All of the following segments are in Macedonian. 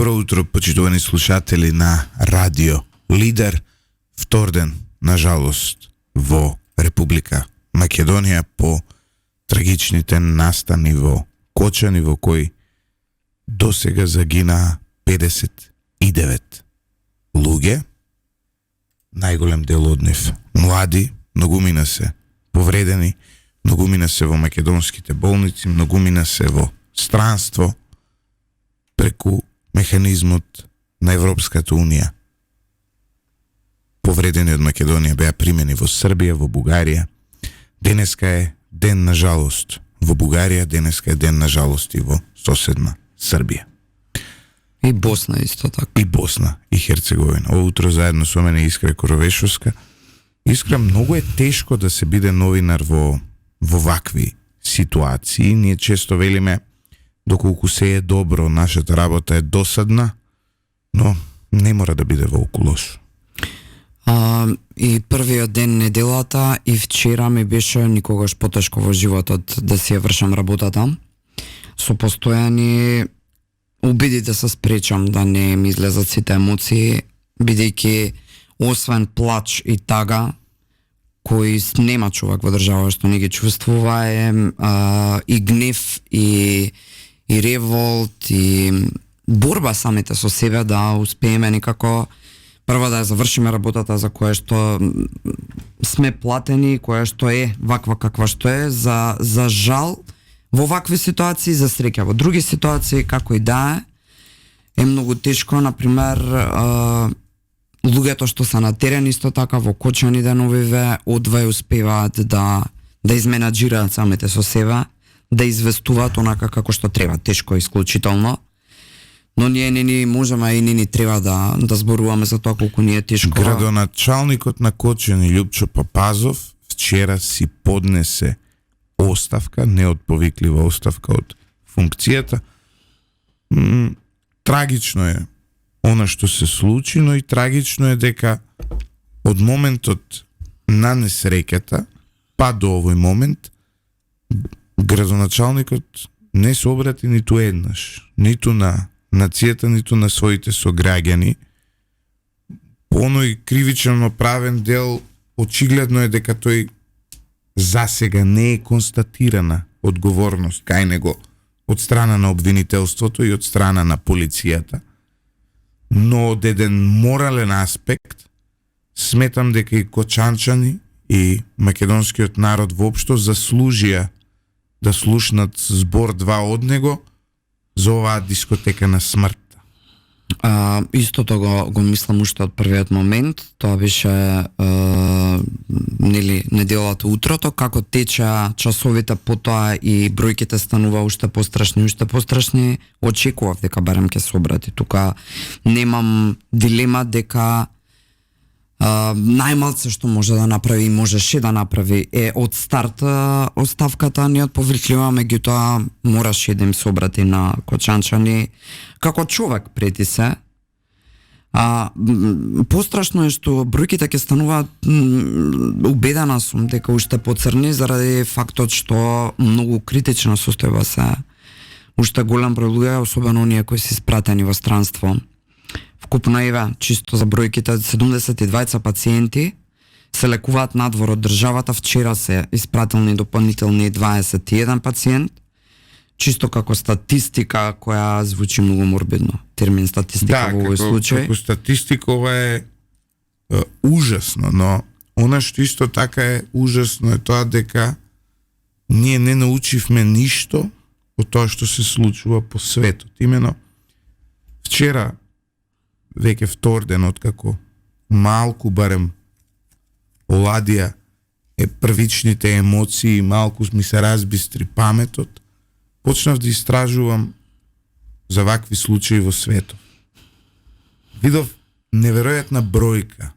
Добро утро, почитувани слушатели на Радио Лидер. Втор ден, нажалост, во Република Македонија по трагичните настани во Кочани, во кои досега загина 59 луѓе, најголем дел од нив млади, многумина се повредени, многумина се во македонските болници, многумина се во странство преку механизмот на Европската Унија. Повредени од Македонија беа примени во Србија, во Бугарија. Денеска е ден на жалост во Бугарија, денеска е ден на жалост и во соседна Србија. И Босна исто така. И Босна и Херцеговина. Ово утро заедно со мене Искра Коровешовска. Искра, многу е тешко да се биде новинар во вакви ситуации. Ние често велиме доколку се е добро, нашата работа е досадна, но не мора да биде волку лошо. И првиот ден неделата и вчера ми беше никогаш потешко во животот да си ја вршам работата. Со постојани обиди да се спречам да не ми излезат сите емоции, бидејќи освен плач и тага, кои нема човек во држава што не ги чувствува, и гнев и револт и борба самите со себе да успееме некако прво да ја завршиме работата за која што сме платени, која што е ваква каква што е, за жал во вакви ситуации, за среќа во други ситуации, како и да е многу тешко. Например, луѓето што се на терен исто така во Кочани деновиве одвај успеваат да изменаџираат самите со себе, да известуваат онака како што треба, тешко исклучително. Но ние не ни можеме и не ни треба да зборуваме за тоа колку ни е тешко. Градоначалникот на Кочани Љупчо Папазов вчера си поднесе оставка, неотповиклива оставка од функцијата. Трагично е она што се случи, но и трагично е дека од моментот на несреќата па до овој момент градоначалникот не се обрати ниту еднаш, ниту на нацијата, ниту на своите сограѓани. По оној кривично правен дел, очигледно е дека тој засега не е констатирана одговорност кај него од страна на обвинителството и од страна на полицијата. Но од еден морален аспект, сметам дека и кочанчани и македонскиот народ воопшто заслужија да слушнат збор 2 од него за оваа дискотека на смртта. Истото го мислам уште од првиот момент. Тоа беше неделата утрото, како теча часовите потоа и бројките станува уште пострашни. Очекував дека барем ќе се обрати. Тука немам дилема дека најмалце што може да направи и можеше да направи е од старт оставката неотповиклива, меѓутоа мораше да им се обрати на кочанчани како човек прети се. Пострашно е што бројките ќе стануваат, убедена сум дека уште поцрни заради фактот што многу критична состојба се уште голем број луѓе, особено оние кои се испратени во странство. Вкупно еве, чисто за бројките, 72 пациенти се лекуваат надвор од државата. Вчера се испратилни дополнителни 21 пациент. Чисто како статистика која звучи многу морбидно. Термин статистика во овој случај. Како статистика ова е ужасно, но она што исто така е ужасно е тоа дека ние не научивме ништо од тоа што се случува по светот. Имено вчера, веќе втор ден откако малку барем оладија е првичните емоции, малку ми се разбистри паметот, почнав да истражувам за вакви случаи во светот. Видов неверојатна бројка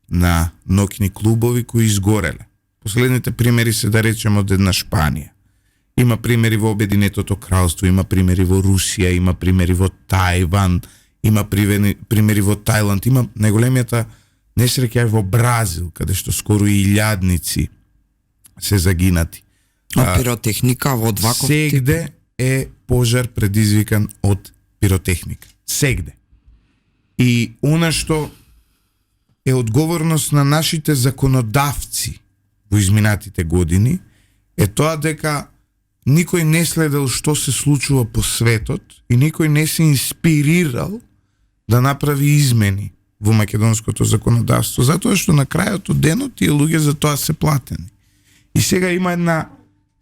на ноќни клубови кои изгореле. Последните примери се да речем од една Шпанија. Има примери во Обединетото кралство, има примери во Русија, има примери во Тајван, има примери во Тајланд, има најголемијата несреќа во Бразил, каде што скоро и илјадници се загинати. Пиротехника во ваков тип? Сегде е пожар предизвикан од пиротехника. сегде. И она што е одговорност на нашите законодавци во изминатите години е тоа дека никој не следел што се случува по светот и никој не се инспирирал да направи измени во македонското законодавство, затоа што на крајот од денот тие луѓе за тоа се платени. И сега има една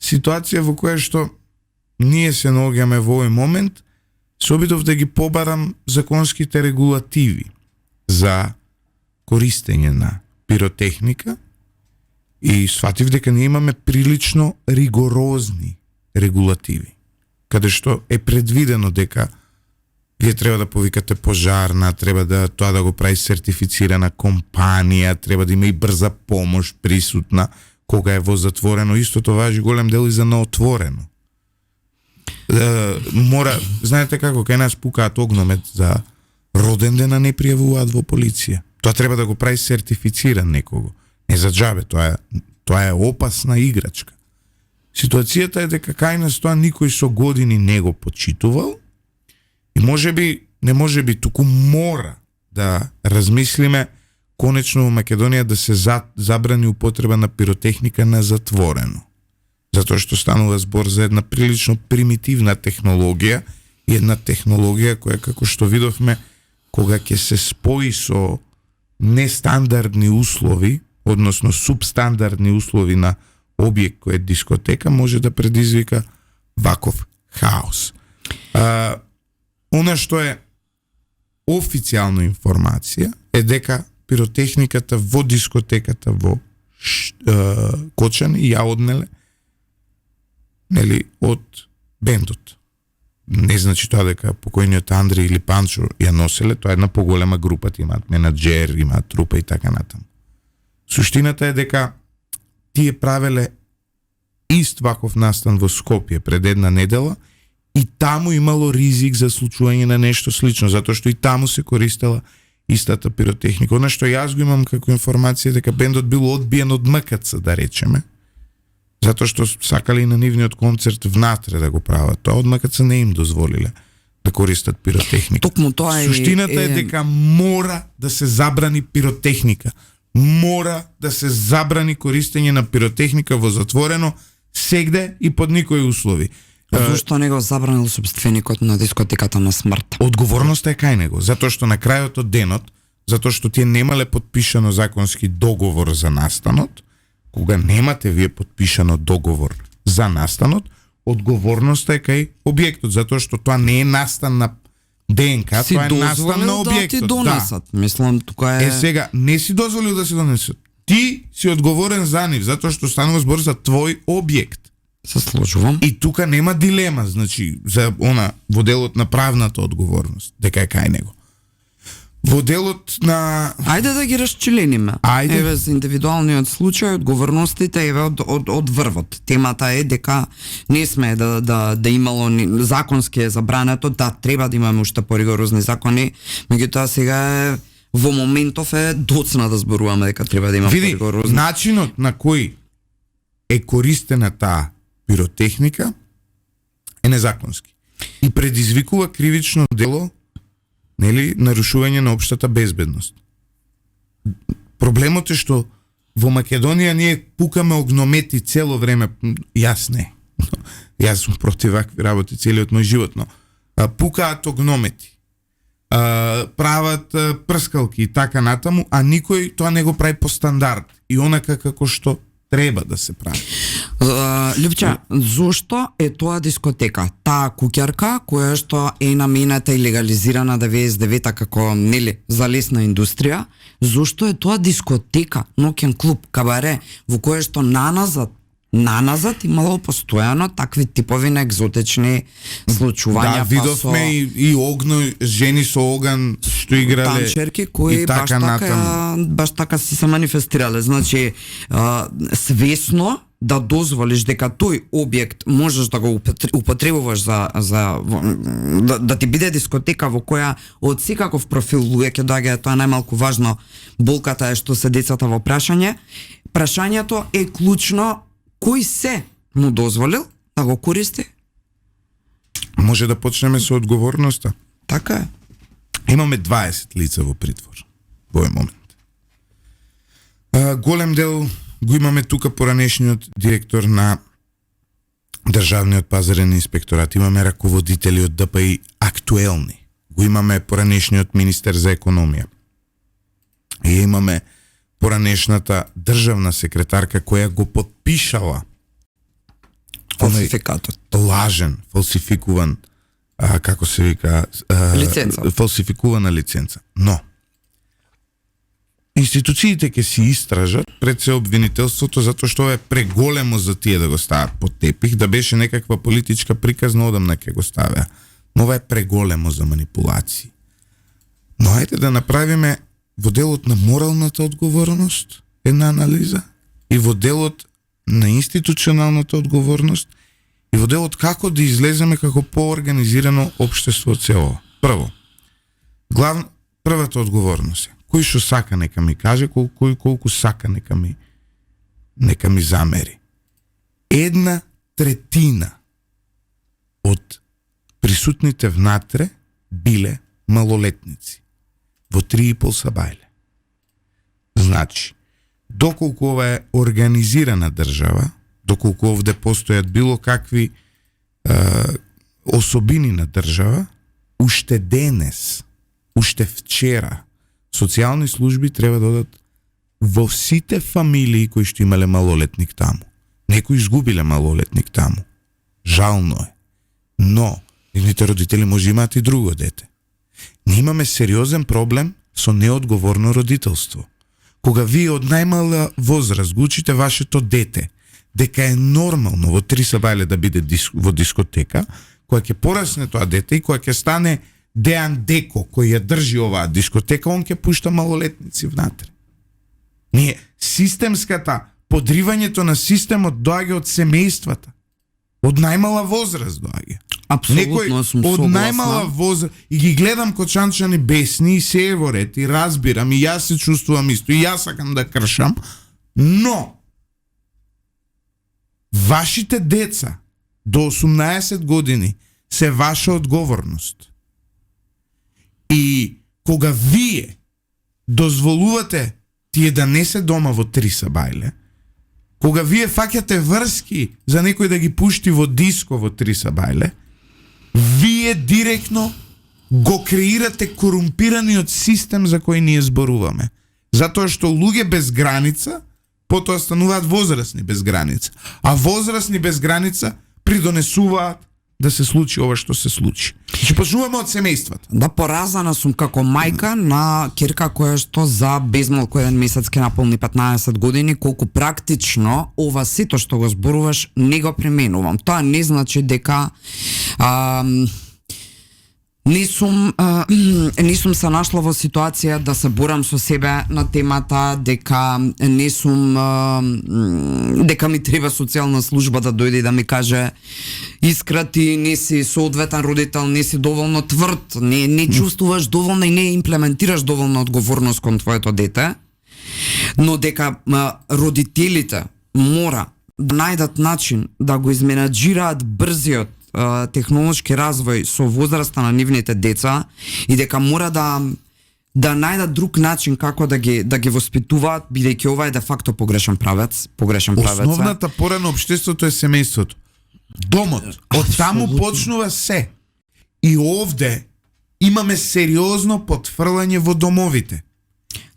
ситуација во која што ние се наоѓаме во овој момент, се обидов да ги побарам законските регулативи за користење на пиротехника и сватив дека ние имаме прилично ригорозни регулативи, каде што е предвидено дека вие треба да повикате пожарна, треба да тоа да го прави сертифицирана компанија, треба да има и брза помош присутна кога е во затворено. Истото важи голем дел и за наотворено. Мора, знаете како, кај нас пукаат огномет за роден ден, а не пријавуваат во полиција. Тоа треба да го прави сертифициран некого. Не за џабе, тоа е опасна играчка. Ситуацијата е дека кај нас тоа никој со години не го почитувал и не туку мора да размислиме конечно во Македонија да се забрани употреба на пиротехника на затворено. Затоа што станува збор за една прилично примитивна технологија и една технологија која, како што видовме, кога ќе се спои со нестандардни услови, односно субстандардни услови на објект кој е дискотека, може да предизвика ваков хаос. Она што е официјална информација е дека пиротехниката во дискотеката во Кочани ја однеле од бендот. Не значи тоа дека покојниот Андри или Панчо ја носеле, тоа е една поголема група, имаат менаџер, имаат трупа и така натаму. Суштината е дека тие правеле ист ваков настан во Скопје пред една недела и таму имало ризик за случување на нешто слично, затоа што и таму се користела истата пиротехника. Она што јас го имам како информација дека бендот бил одбиен од МКЦ, да речеме, затоа што сакале и на нивниот концерт внатре да го прават. Тоа од МКЦ не им дозволиле да користат пиротехника. Токму тоа суштината е дека мора да се забрани пиротехника. Мора да се забрани користење на пиротехника во затворено сегде и под никои услови. Зошто не го забранил собственикот на дискотеката на смрт? Одговорноста е кај него, затоа што на крајот од денот, затоа што тие немале подпишано законски договор за настанот, кога немате вие подпишано договор за настанот, одговорноста е кај објектот, затоа што тоа не е настан на ДНК, тоа е настан на објектот. Да ти донесат. Мислам, тука е... Сега, не си дозволил да се донесат. Ти си одговорен за нив, затоа што станува збор за твој објект. Се сложувам. И тука нема дилема, значи, за во делот на правната одговорност, дека е кај него. Во делот на... Ајде да ги расчлениме. Ајде. Еве за индивидуалниот случај, одговорностите еве од врвот. Темата е дека не сме да имало законски е забрането, да треба да имаме уште поригорозни закони, меѓутоа сега е во моментов е доцна да зборуваме дека треба да има поригорозни. Види, начинот на кој е користена таа пиротехника е незаконски и предизвикува кривично дело, нели, нарушување на општата безбедност. Проблемот е што во Македонија ние пукаме огномети цело време, јас не. Јас сум против вакви работи целиот мој живот, но пукаат огномети, прават прскалки и така натаму, а никој тоа не го прави по стандард и онака како што треба да се прави. Лјупче, зошто е тоа дискотека? Таа куќарка која што е намената и легализирана 99-та како, нели, за лесна индустрија, зошто е тоа дискотека, ноќен клуб, кабаре, во кое што наназад имало постојано такви типови на екзотични злочувања. Да, видовме и огно, жени со оган што играле танчерки кои баш така си се манифестирале. Значи, свесно да дозволиш дека тој објект можеш да го употребуваш да ти биде дискотека во која од секаков профил луѓе ќе доаѓаат, тоа најмалку важно. Болката е што се децата во прашање. Прашањето е клучно. Кој се му дозволил да го користи? Може да почнеме со одговорноста. Така е. Имаме 20 лица во притвор во овој момент. Голем дел го имаме тука поранешниот директор на Државниот пазарен инспекторат, имаме раководители од ДПИ актуелни, го имаме поранешниот министер за економија, и имаме поранешната државна секретарка која го подпишала фалсификатот, лажен, фалсификуван, како се вика, лиценца. Фалсификувана лиценца. Но институциите ќе си истражат пред се обвинителството затоа што е преголемо за тие да го стават под тепих, да беше некаква политичка приказна одамна ќе го ставеа. Но ова е преголемо за манипулации. Но ајде да направиме во делот на моралната одговорност една анализа и во делот на институционалната одговорност и во делот како да излеземе како поорганизирано општество од се ова. Прво, првата одговорност е кој што сака нека ми каже, колку сака нека ми замери. 1/3 од присутните внатре биле малолетници во 3,5 сабајле. Значи, доколку ова е организирана држава, доколку овде постојат било какви особини на држава, уште денес, уште вчера, социјални служби треба да одат во сите фамилии кои што имале малолетник таму. Некои изгубиле малолетник таму. Жално е. Но, нивните родители може имаат и друго дете. Ние имаме сериозен проблем со неодговорно родителство. Кога вие од најмала возраст го учите вашето дете дека е нормално во 3 сабајле да биде во дискотека, која ќе порасне тоа дете и која ќе стане Дејан Деко, кој ја држи оваа дискотека, он ќе пушта малолетници внатре. Ние, системската, подривањето на системот доаѓа од семејствата. Од најмала возраст доаѓа. Апсолутно сум согласна. Од најмала возраст, и ги гледам кочанчани бесни и се е во ред, и разбирам, и јас се чувствувам исто, и јас сакам да кршам, но вашите деца до 18 години се ваша одговорност. И кога вие дозволувате тие да не се дома во 3 сабајле, кога вие фаќате врски за некој да ги пушти во диско во 3 сабајле, вие директно го креирате корумпираниот систем за кој ние зборуваме. Затоа што луѓе без граница потоа стануваат возрастни без граница. А возрастни без граница придонесуваат да се случи ова што се случи. Значи почнуваме од семејствата. Да, поразана сум како мајка на ќерка која што за безмалку 1 месец ќе наполни 15 години, колку практично ова сито што го зборуваш не го применувам. Тоа не значи дека не сум се нашла во ситуација да се борам со себе на темата, дека не сум дека ми треба социјална служба да дојде и да ми каже Искра, ти не си соодветен родител, не си доволно тврд, не чувствуваш доволно и не имплементираш доволно одговорност кон твоето дете, но дека родителите мора да најдат начин да го изменаџираат брзиот технолошки развој со возраста на нивните деца и дека мора да најдат друг начин како да ги воспитуваат, бидејќи ова е де факто погрешен правец. Основната пора на општеството е семејството. Домот. Од таму почнува се. И овде имаме сериозно потфрлање во домовите.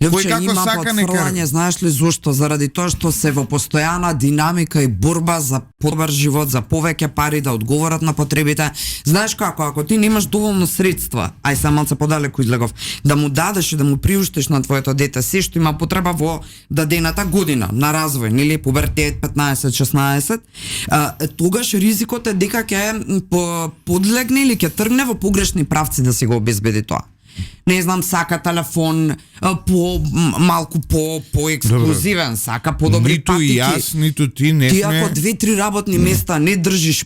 Кој како има потфрлање, знаеш ли зошто? Заради тоа што се во постојана динамика и борба за подобар живот, за повеќе пари да одговорат на потребите. Знаеш како, ако ти немаш доволно средства, ај се малце подалеку излегов, да му дадеш и да му приуштиш на твоето дете се што има потреба во дадената година на развој, нели, пубертет 15-16, тогаш ризикот е дека ќе подлегне или ќе тргне во погрешни правци да си го обезбеди тоа. Не знам, сака телефон малку по-ексклузивен, сака подобри патики. Ниту јас, ниту ти не сме. Ти ако 2-3 работни места не држиш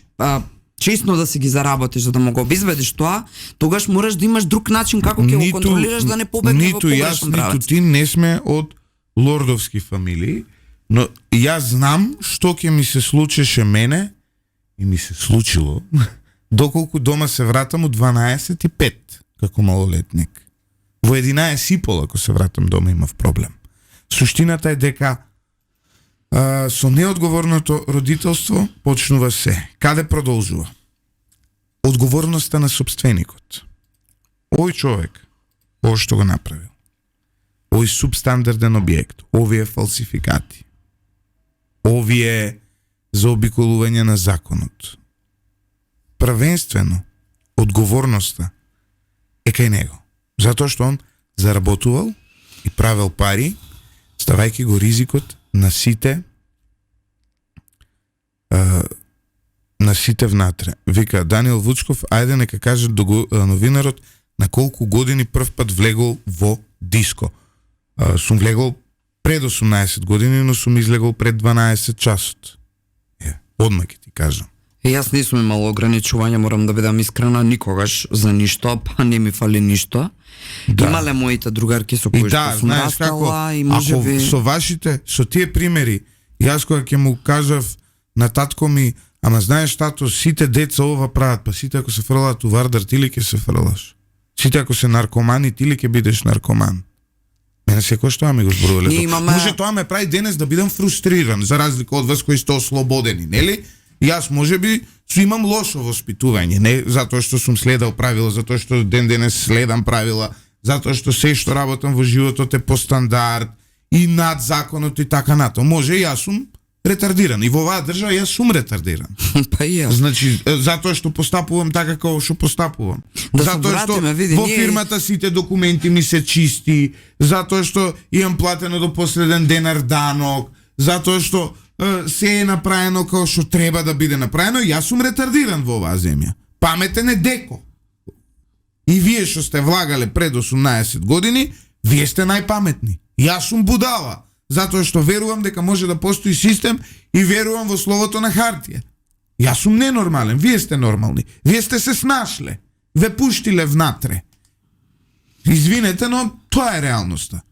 честно да си ги заработиш за да му го обезбедиш тоа, тогаш мораш да имаш друг начин како ќе го контролираш да не побегне во погрешен правец. Ниту ти не сме од лордовски фамилии, но јас знам што ќе ми се случеше мене и ми се случило доколку дома се вратам од 12:05 како малолетник. Во 11:30 ако се вратам дома имав проблем. Суштината е дека со неодговорното родителство почнува се. Каде продолжува? Одговорноста на сопственикот. Ој човек, ово што го направил, овој субстандарден објект, овие фалсификати, овие заобиколување на законот, првенствено одговорноста е кај него. Затоа што он заработувал и правил пари, ставајќи го ризикот на сите внатре. Вика Даниел Вучков, ајде нека каже новинарот на колку години прв пат влегол во диско. Сум влегол пред 18 години, но сум излегол пред 12 часот. Одма ќе ти кажам. Јас не сум имал ограничување, морам да бидам искрена, никогаш за ништо, па не ми фали ништо. Да. Имале моите другарки со кои што сум растала и можеби со тие примери, јас кога ќе му кажав на татко ми, ама знаеш тато, сите деца ова прават, па сите ако се фрлаат у Вардар, ти ли ќе се фрлаш? Сите ако се наркомани, ти ли ќе бидеш наркоман? Мене секој што ми го зборувале. Може тоа ме прави денес да бидам фрустриран, за разлика од вас кои сте ослободени, нели? Јас можеби имам лошо воспитување, не затоа што сум следал правила, затоа што ден денес следам правила, затоа што се што работам во животот е по стандард и над законот и така нато. Може јас сум ретардиран и во оваа држава јас сум ретардиран. Па ја. Значи затоа што постапувам така како што постапувам. Затоа што во фирмата сите документи ми се чисти, затоа што имам платено до последен денар данок, затоа што се е направено како што треба да биде направено, јас сум ретардиран во оваа земја. Паметен е Деко. И вие што сте влагале пред 18 години, вие сте најпаметни. Јас сум будала, затоа што верувам дека може да постои систем и верувам во словото на хартија. Јас сум ненормален, вие сте нормални. Вие сте се снашле, ве пуштиле внатре. Извинете, но тоа е реалноста.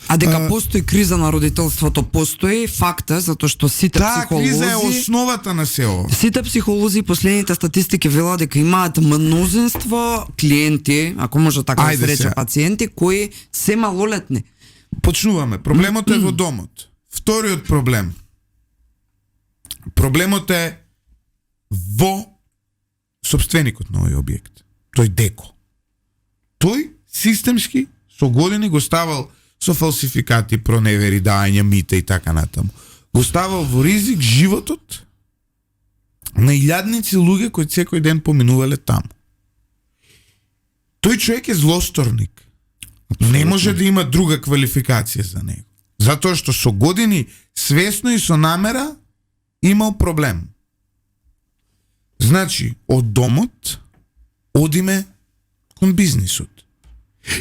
А дека постои криза на родителството, постои факта, затоа што сите психолози... Криза е основата на се ова. Сите психолози последните статистики велат дека имаат мнозинство клиенти, ако може така да се рече пациенти, кои се малолетни. Почнуваме. Проблемот е во домот. Вториот проблем. Проблемот е во сопственикот на овој објект. Тој Деко. Тој системски со години го ставал со фалсификати, проневери, дајање мита и така натаму. Го ставал во ризик животот на илјадници луѓе кои секој ден поминувале таму. Тој човек е злосторник. Не може да има друга квалификација за него. Затоа што со години свесно и со намера имал проблем. Значи, од домот одиме кон бизнисот.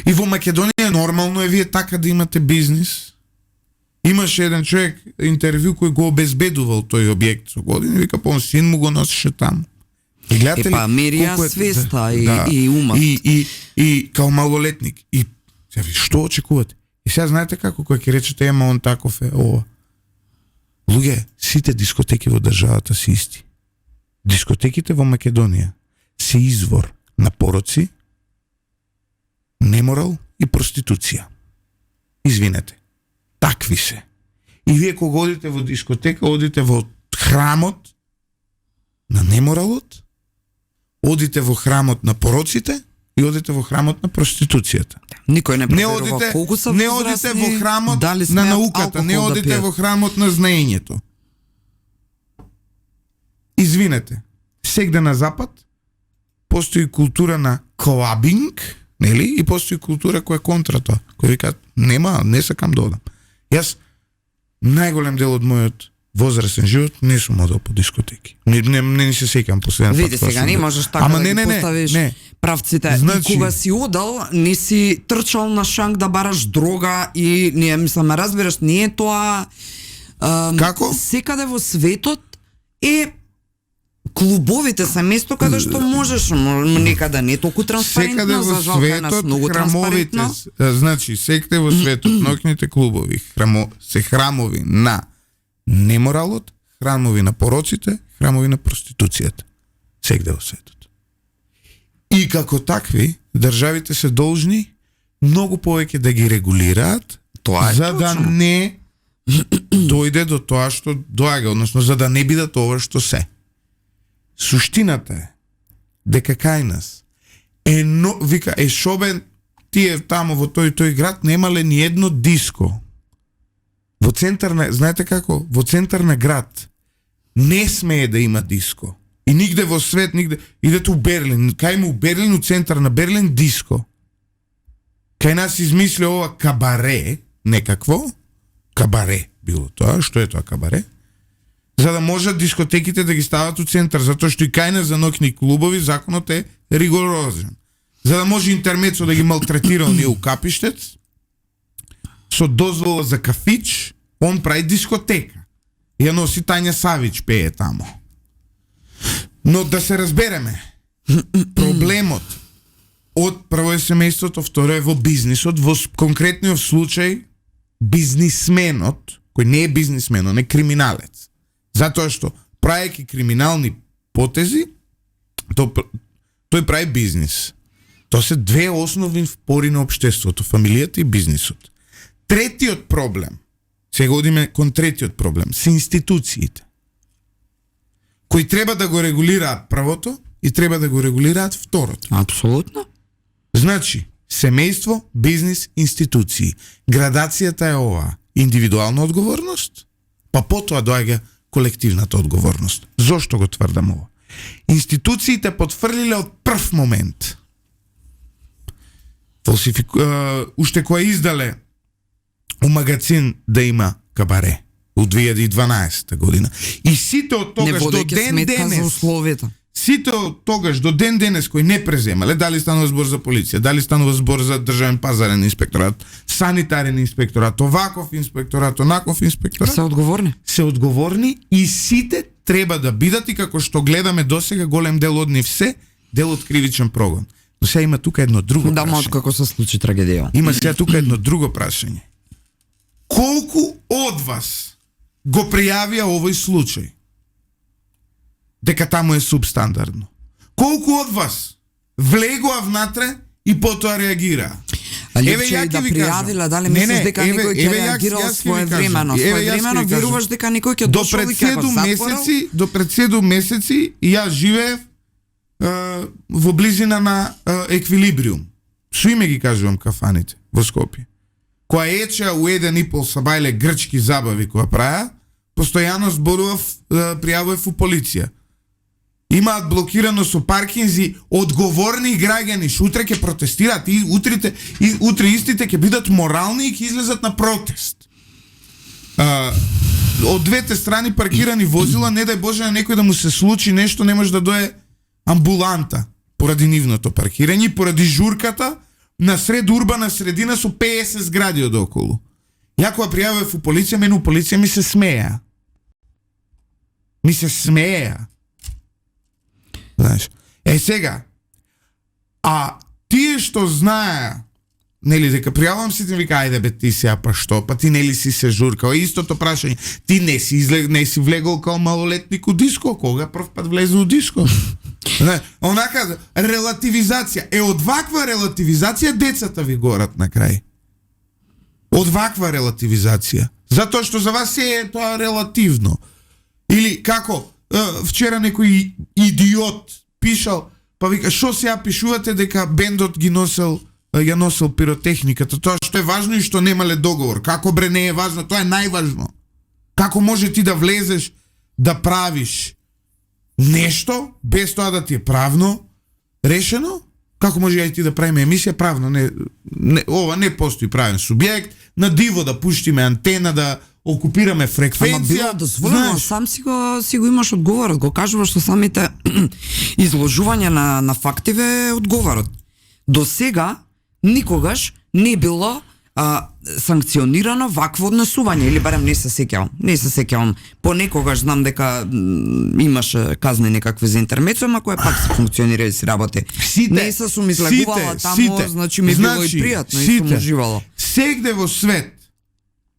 И во Македонија нормално е вие така да имате бизнис. Имаше еден човек интервју кој го обезбедувал тој објект со години, вика па син му го носеше таму. И гледате ли мерија свеста и умот. И као малолетник. И што очекувате? И сега знаете како кој ќе речете ема он таков е ова. Луѓе, сите дискотеки во државата се исти. Дискотеките во Македонија се извор на пороци, неморал и проституција. Извинете. Такви се. И вие кога одите во дискотека, одите во храмот на неморалот, одите во храмот на пороците и одите во храмот на проституцијата. Никој не проверува колку се возрастни. Не одите во храмот на науката, не одите во храмот на знаењето. Извинете. Сегде на запад постои култура на клабинг, нели? И постои култура која е контра тоа. Кој вика, не сакам да одам. Јас најголем дел од мојот возрастен живот не сум одел по дискотеки. Не се сеќам последен пат. Види сега, не можеш така да ги поставиш правците. Значи, кога си одел, не си трчал на шанк да бараш дрога и не мислам, разбираш, не е тоа како? Секаде во светот е клубовите се место каде што можеш, некада не толку транспарентно, за жал кај нас многу транспарентно. Значи, секаде во светот, ноќните клубови се храмови на неморалот, храмови на пороците, храмови на проституцијата. Секаде во светот. И како такви, државите се должни многу повеќе да ги регулираат, Тоа е за да точно. не дојде до тоа што доаѓа, односно за да не бидат ова што се. Суштината е дека кај нас вика шобен тие тамо во тој град немале ни едно диско. Во центар на, знаете како? Во центар на град не смее да има диско. И нигде во свет, нигде. Идете у Берлин, кај му у Берлин, у центар на Берлин диско. Кај нас измисли ова кабаре, некакво. Кабаре било тоа. Што е тоа кабаре? За да можат дискотеките да ги стават у центар, затоа што и кај нас за ноќни клубови законот е ригорозен. За да може интермецо да ги малтретира оние у Капиштец, со дозвола за кафич, он прави дискотека. Ја носи Тања Савич пее тамо. Но да се разбереме, проблемот од прво е семејството, второ е во бизнисот, во конкретниот случај бизнисменот, кој не е бизнисмен, он е криминалец. Затоа што правејќи криминални потези, тој прави бизнис. Тоа се две основни впори на општеството, фамилијата и бизнисот. Третиот проблем, сега одиме кон третиот проблем, се институциите, кои треба да го регулираат првото и треба да го регулираат второто. Апсолутно. Значи, семејство, бизнис, институции. Градацијата е ова. Индивидуална одговорност, па потоа доаѓа колективната одговорност. Зошто го тврдам ова? Институциите потврлиле од прв момент. Уште која издале у магазин да има кабаре у 2012 година. И сите од тогаш до ден денес, сите од тогаш до ден денес кои не преземале, дали станува збор за полиција, дали станува збор за државен пазарен инспекторат, санитарен инспекторат, оваков инспекторат, онаков инспекторат, се одговорни и сите треба да бидат, и како што гледаме досега, голем дел од нив се дел од кривичен прогон. Но сега има тука едно друго прашање. Да, може како се случи трагедија. Има сега тука едно друго прашање. Колку од вас го пријавија овој случај? Дека таму е субстандардно. Колку од вас влегоа внатре и потоа реагираа? Лепче да пријавила, дали мислиш дека некој ќе реагирал своевремено? Своевремено веруваш дека некој ќе дошол и ќе го затворил? До пред 7 месеци јас живеев во близина на Еквилибриум. Со име ги кажувам кафаните во Скопје. Која ечеа у 1,5 сабајле грчки забави која праја, постојано зборував, пријавував у полиција. Имаат блокирано со паркинзи одговорни граѓани, што утре ќе протестираат и утре истите ќе бидат морални и ќе излезат на протест. Од двете страни паркирани возила, не дај Боже на некој да му се случи нешто, не може да дое амбуланта поради нивното паркирање, поради журката на сред урбана средина со 50 згради одоколу. Ја кога пријавив у полиција, мене у полиција ми се смеја. Знаеш. Сега, тие што знаеа, нели, дека пријавам си, ти вика, ајде бе, ти сега, па што, па ти нели си се журкал, истото прашање, ти не си влегол као малолетник у диско, кога прв пат влезе у диско? Онака, релативизација, од ваква релативизација децата ви горат на крај. Од ваква релативизација. Затоа што за вас е тоа релативно. Или како, вчера некој идиот пишал, па вика, шо сега пишувате дека бендот ја носел пиротехниката, тоа што е важно и што немале договор. Како бре не е важно, тоа е најважно. Како може ти да влезеш да правиш нешто без тоа да ти е правно решено? Како може ја и ти да правиме емисија правно? Ова не постои правен субјект, на диво да пуштиме антена, да окупираме фреквенција. Ама било дозволено, сам си го имаш одговорот, го кажуваш што самите изложување на фактиве одговорот. До сега никогаш не било санкционирано вакво однесување, или барем не се сеќавам. Понекогаш знам дека имаше казни некакви за интермецо, ама која пак се функционира и си работи. Не се сум излагувала таму, значи ми било и пријатно и сум уживала. Сегде во свет,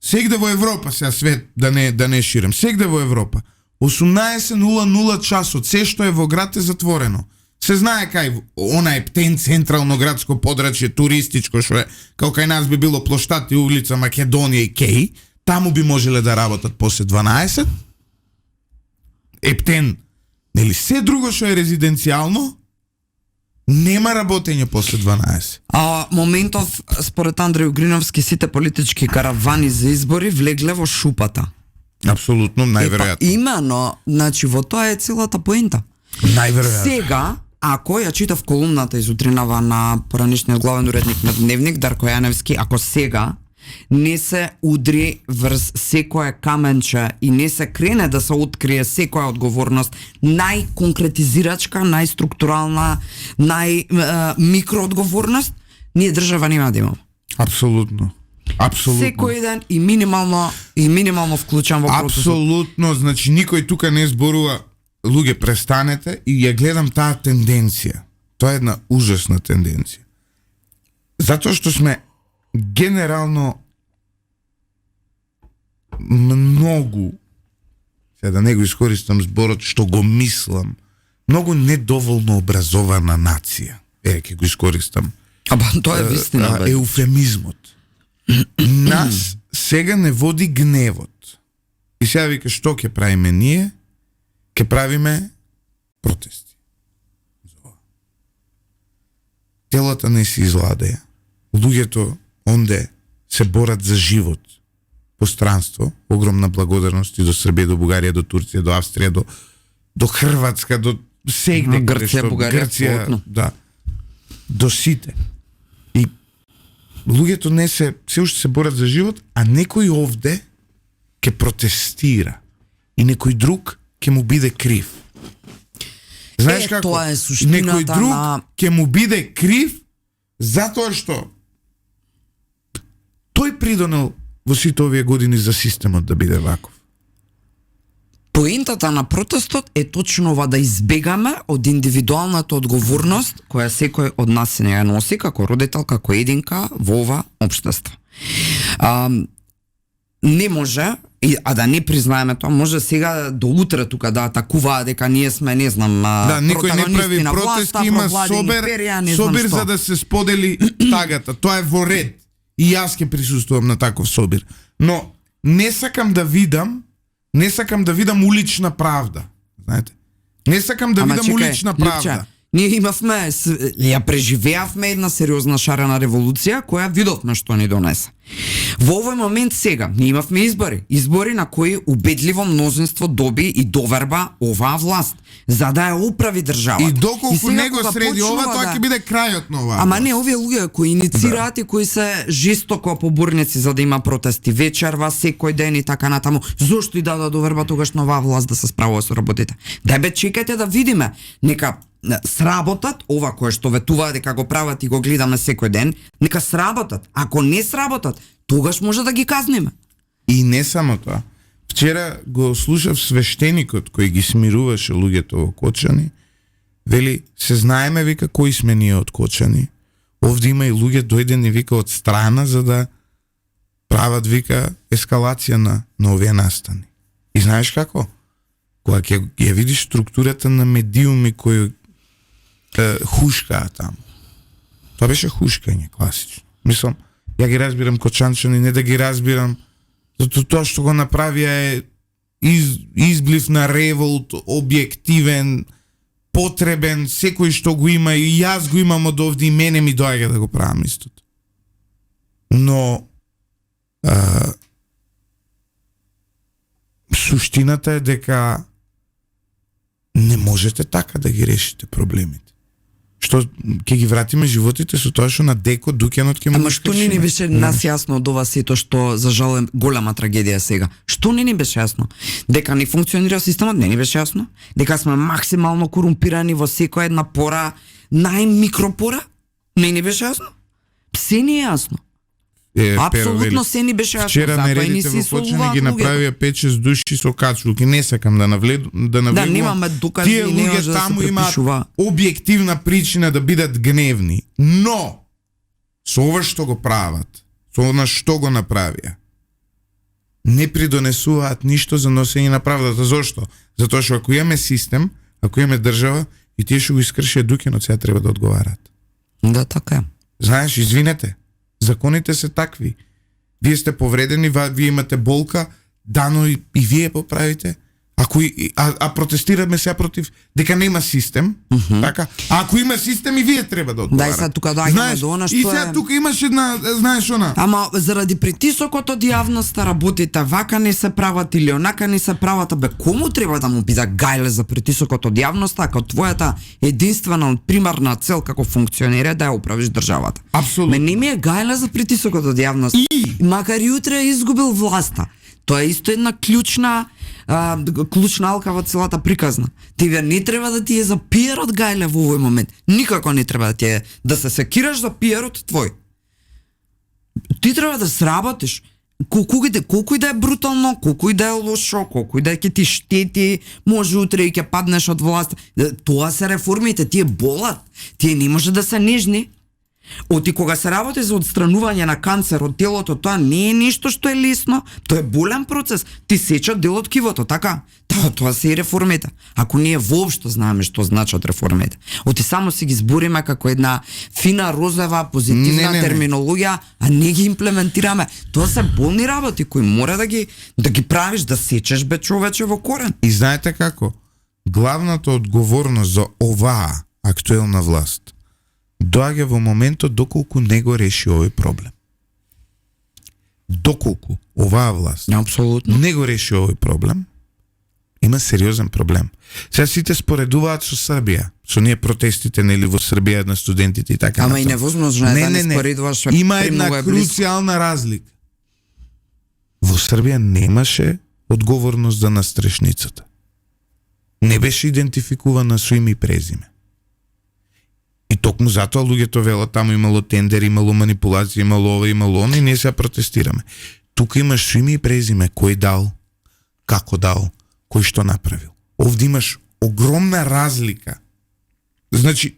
сегде во Европа, сега свет да не ширам, сегде во Европа, 18:00 часот, се што е во град е затворено. Се знае кај она Ептен централно градско подрачје туристичко што е као кај нас би било плоштад и улица Македонија и Кеј, таму би можеле да работат после 12. Ептен, нели се друго што е резиденцијално нема работење после 12. А моментов според Андреј Угриновски сите политички каравани за избори влегле во шупата. Апсолутно, најверојатно. Имено, значи во тоа е целата поента. Најверојатно. Сега, ако ја читав колумната изутринава на поранишниот главен уредник на Дневник Дарко Јаневски, ако сега не се удри врз секое каменче и не се крене да се открие секоја одговорност, најконкретизирачка, најструктурална, најмикроодговорност, ние држава нема да имаме. Апсолутно. Апсолутно. Секој ден и минимално вклучен во процесот. Апсолутно, значи никој тука не зборува. Луѓе, престанете и ја гледам таа тенденција. Тоа е една ужасна тенденција. Затоа што сме генерално многу, сега да не го искористам зборот што го мислам, многу недоволно образована нација. Ќе го искористам. Аба, тоа е вистина, бе. Еуфемизмот. Нас сега не води гневот. И сега вика, што ќе правиме ние? Ќе правиме протести. Телата не се изладеја. Луѓето онде се борат за живот по странство. Огромна благодарност и до Србија, до Бугарија, до Турција, до Австрија, до Хрватска, до сегде Грција, Бугарија, Грција, да. До сите. И луѓето не се уште се борат за живот, а некој овде ќе протестира и некој друг ќе му биде крив. Знаеш како? Тоа е суштината. Некој друг ќе му биде крив затоа што тој придонел во сите овие години за системот да биде ваков. Поентата на протестот е точно ова, да избегаме од индивидуалната одговорност која секој од нас се ја носи како родител, како единка во ова општество. Не може, а да не признаеме тоа, може сега до утре тука да атакуваат дека ние сме, не знам, да, никој не прави на протест, власта, има собер собир за да се сподели тагата. Тоа е во ред. И јас ќе присуствувам на таков собир. Но не сакам да видам улична правда. Знаете? Не сакам да видам улична правда. Липче, ние имавме, ја преживеавме една сериозна шарена револуција која видовме што ни донесе. Во овој момент сега ние имавме избори на кои убедливо мнозинство доби и доверба оваа власт за да ја управи државата. И доколку не го среди ова, тоа ќе биде крајот на оваа. Ама не, овие луѓе кои иницираат и кои се жестоко поборници за да има протести вечерва, секој ден и така натаму, зошто и да доверба тогаш на оваа власт да се справува со работите? Дај бе, чекајте да видиме. Нека сработат ова кое што ветуваат дека го прават и го гледаме секој ден, нека сработат. Ако не сработат, тогаш може да ги казниме. И не само тоа. Вчера го слушав свештеникот кој ги смируваше луѓето во Кочани. Вели, се знаеме, вика, кои сме ние од Кочани. Овде има и луѓе дојдени, вика, од страна за да прават, вика, ескалација на овие настани. И знаеш како? Кога ќе видиш структурата на медиуми кои хушкаа таму. Тоа беше хушкање класично. Мислам, ја ги разбирам кочанчани, не да ги разбирам, затоа тоа што го направија е изблив на револт, објективен, потребен, секој што го има, и јас го имам од овде, и мене ми доаѓа да го правам истото. Но суштината е дека не можете така да ги решите проблемите. Што ќе ги вратиме животите со тоа што на деко дуќанот ќе му. Ама што не ни беше нас јасно од ова сето што за жал е голема трагедија сега? Што не ни беше јасно? Дека не функционира системот, не ни беше јасно? Дека сме максимално корумпирани во секоја една пора, најмикропора? Не ни беше јасно? Се ни е јасно. Апсолутно се ни беше јасно. Вчера нередите во Кочани ги направија 5-6 души со качулки. Не сакам да навлегувам. Да, немаме докази, тие луѓе таму имаат објективна причина да бидат гневни. Но со ова што го прават, со она што го направија, не придонесуваат ништо за носење на правдата. Зошто? Затоа што ако имаме систем, ако имаме држава, и тие што го искршија дуќанот сега треба да одговарат. Да, така е. Знаеш, извинете, законите се такви. Вие сте повредени, вие имате болка, дано и вие поправите. А протестираме сега против дека нема систем, така? А ако има систем и вие треба да одговарате. Да, и сега тука доаѓаме до она што и сега тука имаш една, знаеш она. Ама заради притисокот од јавноста работите вака не се прават или онака не се прават, бе кому треба да му биде гајле за притисокот од јавноста, ако твојата единствена примарна цел како функционер да ја управиш државата. Апсолутно. Ме не ми е гајле за притисокот од јавноста. Макар и утре изгубил власта. Тоа е исто една клучна алка во целата приказна. Тебе не треба да ти е за пиерот гајле во овој момент. Никако не треба да ти е да се секираш за пиерот твој. Ти треба да сработиш. Колку и да е брутално, колку и да е лошо, колку и да ќе ти штети, може утре и ќе паднеш од власт. Тоа се реформите, тие болат. Тие не може да се нежни. Оти кога се работи за отстранување на канцер од телото, тоа не е нешто што е лесно, тоа е болен процес. Ти сечат дел од кивото, така? Тоа се и реформите. Ако ние воопшто знаеме што значат реформите. Оти само си ги збориме како една фина розова позитивна терминологија, а не ги имплементираме. Тоа се болни работи кои мора да ги правиш, да сечеш бе човече во корен. И знаете како? Главната одговорност за оваа актуелна власт доаѓа во моментот доколку не го реши овој проблем. Доколку оваа власт не го реши овој проблем, има сериозен проблем. Сега сите споредуваат со Србија, со ние протестите нели во Србија на студентите и така. Ама и невозможно е да не споредуваш. Има една круцијална разлика. Во Србија немаше одговорност за настрешницата. Не беше идентификувана со име и презиме. И токму затоа луѓето велат таму имало тендер, имало манипулација, имало ова, имало она и ние се протестираме. Тука имаш со име и презиме, кој дал, како дал, кој што направил. Овде имаш огромна разлика. Значи,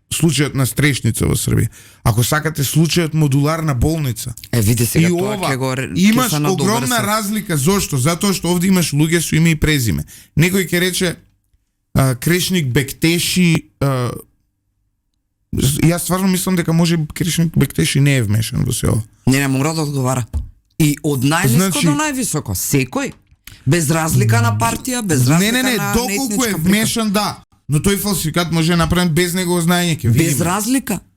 случајот на Стрешница во Србија. Ако сакате случајот модуларна болница. Види сега тоа ќе го имаш огромна разлика. Зошто? Затоа што овде имаш луѓе со име и презиме. Некој ќе рече Крешник Бектеши. Јас стварно мислам дека може Крешник Бектеши не е вмешан во се ова. Не мора да одговара. И од најниско до највисоко, секој, без разлика на партија, без разлика на доколку е вмешан, да, но тој фалсификат може направен без негово знаење, ќе видиме.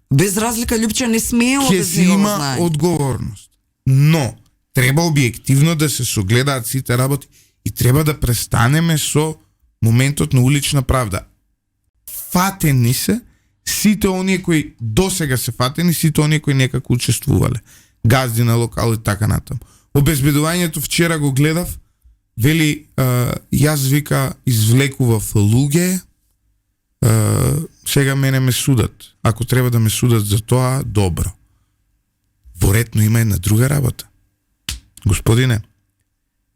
Без разлика, Љупче не смеело без негово знаење. Ќе има одговорност. Но треба објективно да се согледаат сите работи и треба да престанеме со моментот на улична правда. Фатени се сите оние кои досега се фатени, сите оние кои некако учествувале. Газди на локал и така натаму. Обезбедувањето вчера го гледав, вели јас вика извлекував луѓе, сега мене ме судат. Ако треба да ме судат за тоа, добро. Воретно има една друга работа. Господине,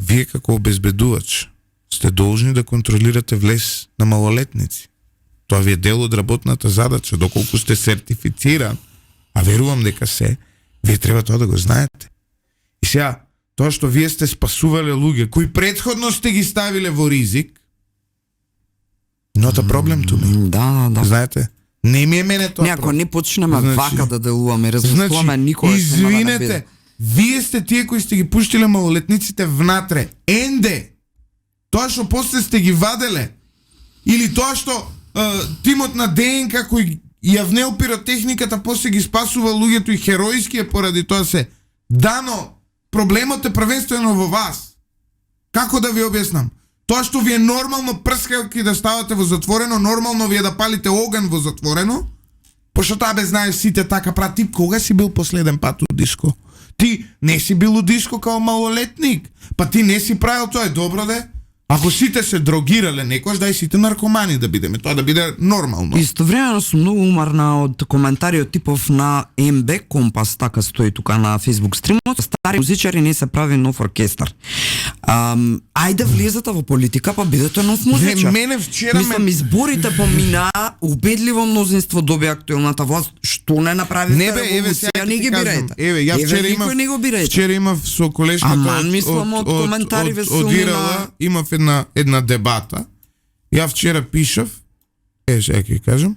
вие како обезбедувач сте должни да контролирате влез на малолетници. Тоа ви е дел од работната задача, доколку сте сертифициран, а верувам дека се, вие треба тоа да го знаете. И сега, тоа што вие сте спасувале луѓе, кои претходно сте ги ставиле во ризик, not a problem to me. Да. Знаете, не ми е мене тоа. Ако не почнеме вака да делуваме, размислуваме, никогаш нема да извинете, биде. вие сте тие кои сте ги пуштиле малолетниците внатре. Енде! Тоа што после сте ги ваделе, или тоа што тимот на ДНК кој ја внел пиротехниката, после ги спасува луѓето и херојски е поради тоа се. Дано, проблемот е првенствено во вас. Како да ви објаснам? Тоа што ви е нормално прскалки да ставате во затворено, нормално ви е да палите оган во затворено, пошто таа бе знаеш сите така прати. Ти кога си бил последен пат у диско? Ти не си бил у диско као малолетник, па ти не си правил тоа, е добро де? Ако сите се дрогирале некош, дај сите наркомани да бидеме, тоа да биде нормално. Истовремено сум многу умарна од коментари од типов на МБ Компас, така стои тука на Facebook стримот. Стари музичари не се прави нов оркестар. Ајде влезете во политика, па бидете нов музичар. Мене вчера мислам, изборите поминаа, убедливо мнозинство доби актуелната власт. Што не направите револуција, не ги бирајте. Еве, јас вчера имав со колешката од Ирала, имав една дебата. Ја вчера пишав сега ќе кажам.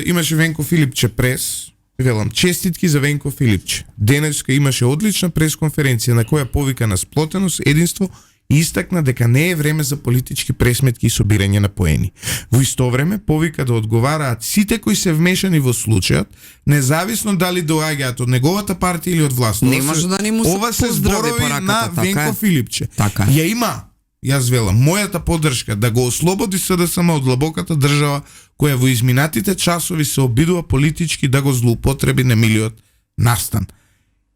Имаше Венко Филипче прес, велам, честитки за Венко Филипче. Денеска имаше одлична пресконференција на која повика на сплотеност, единство и истакна дека не е време за политички пресметки и собирање на поени. Во исто време повика да одговараат сите кои се вмешани во случајот, независно дали доаѓаат од неговата партија или од власт. Не може да не му се ова се поздрави зборови пораката, на така Венко е. Филипче. Така. Ја има, јас велам, мојата поддршка да го ослободи СДСМ од длабоката држава која во изминатите часови се обидува политички да го злоупотреби немилиот настан.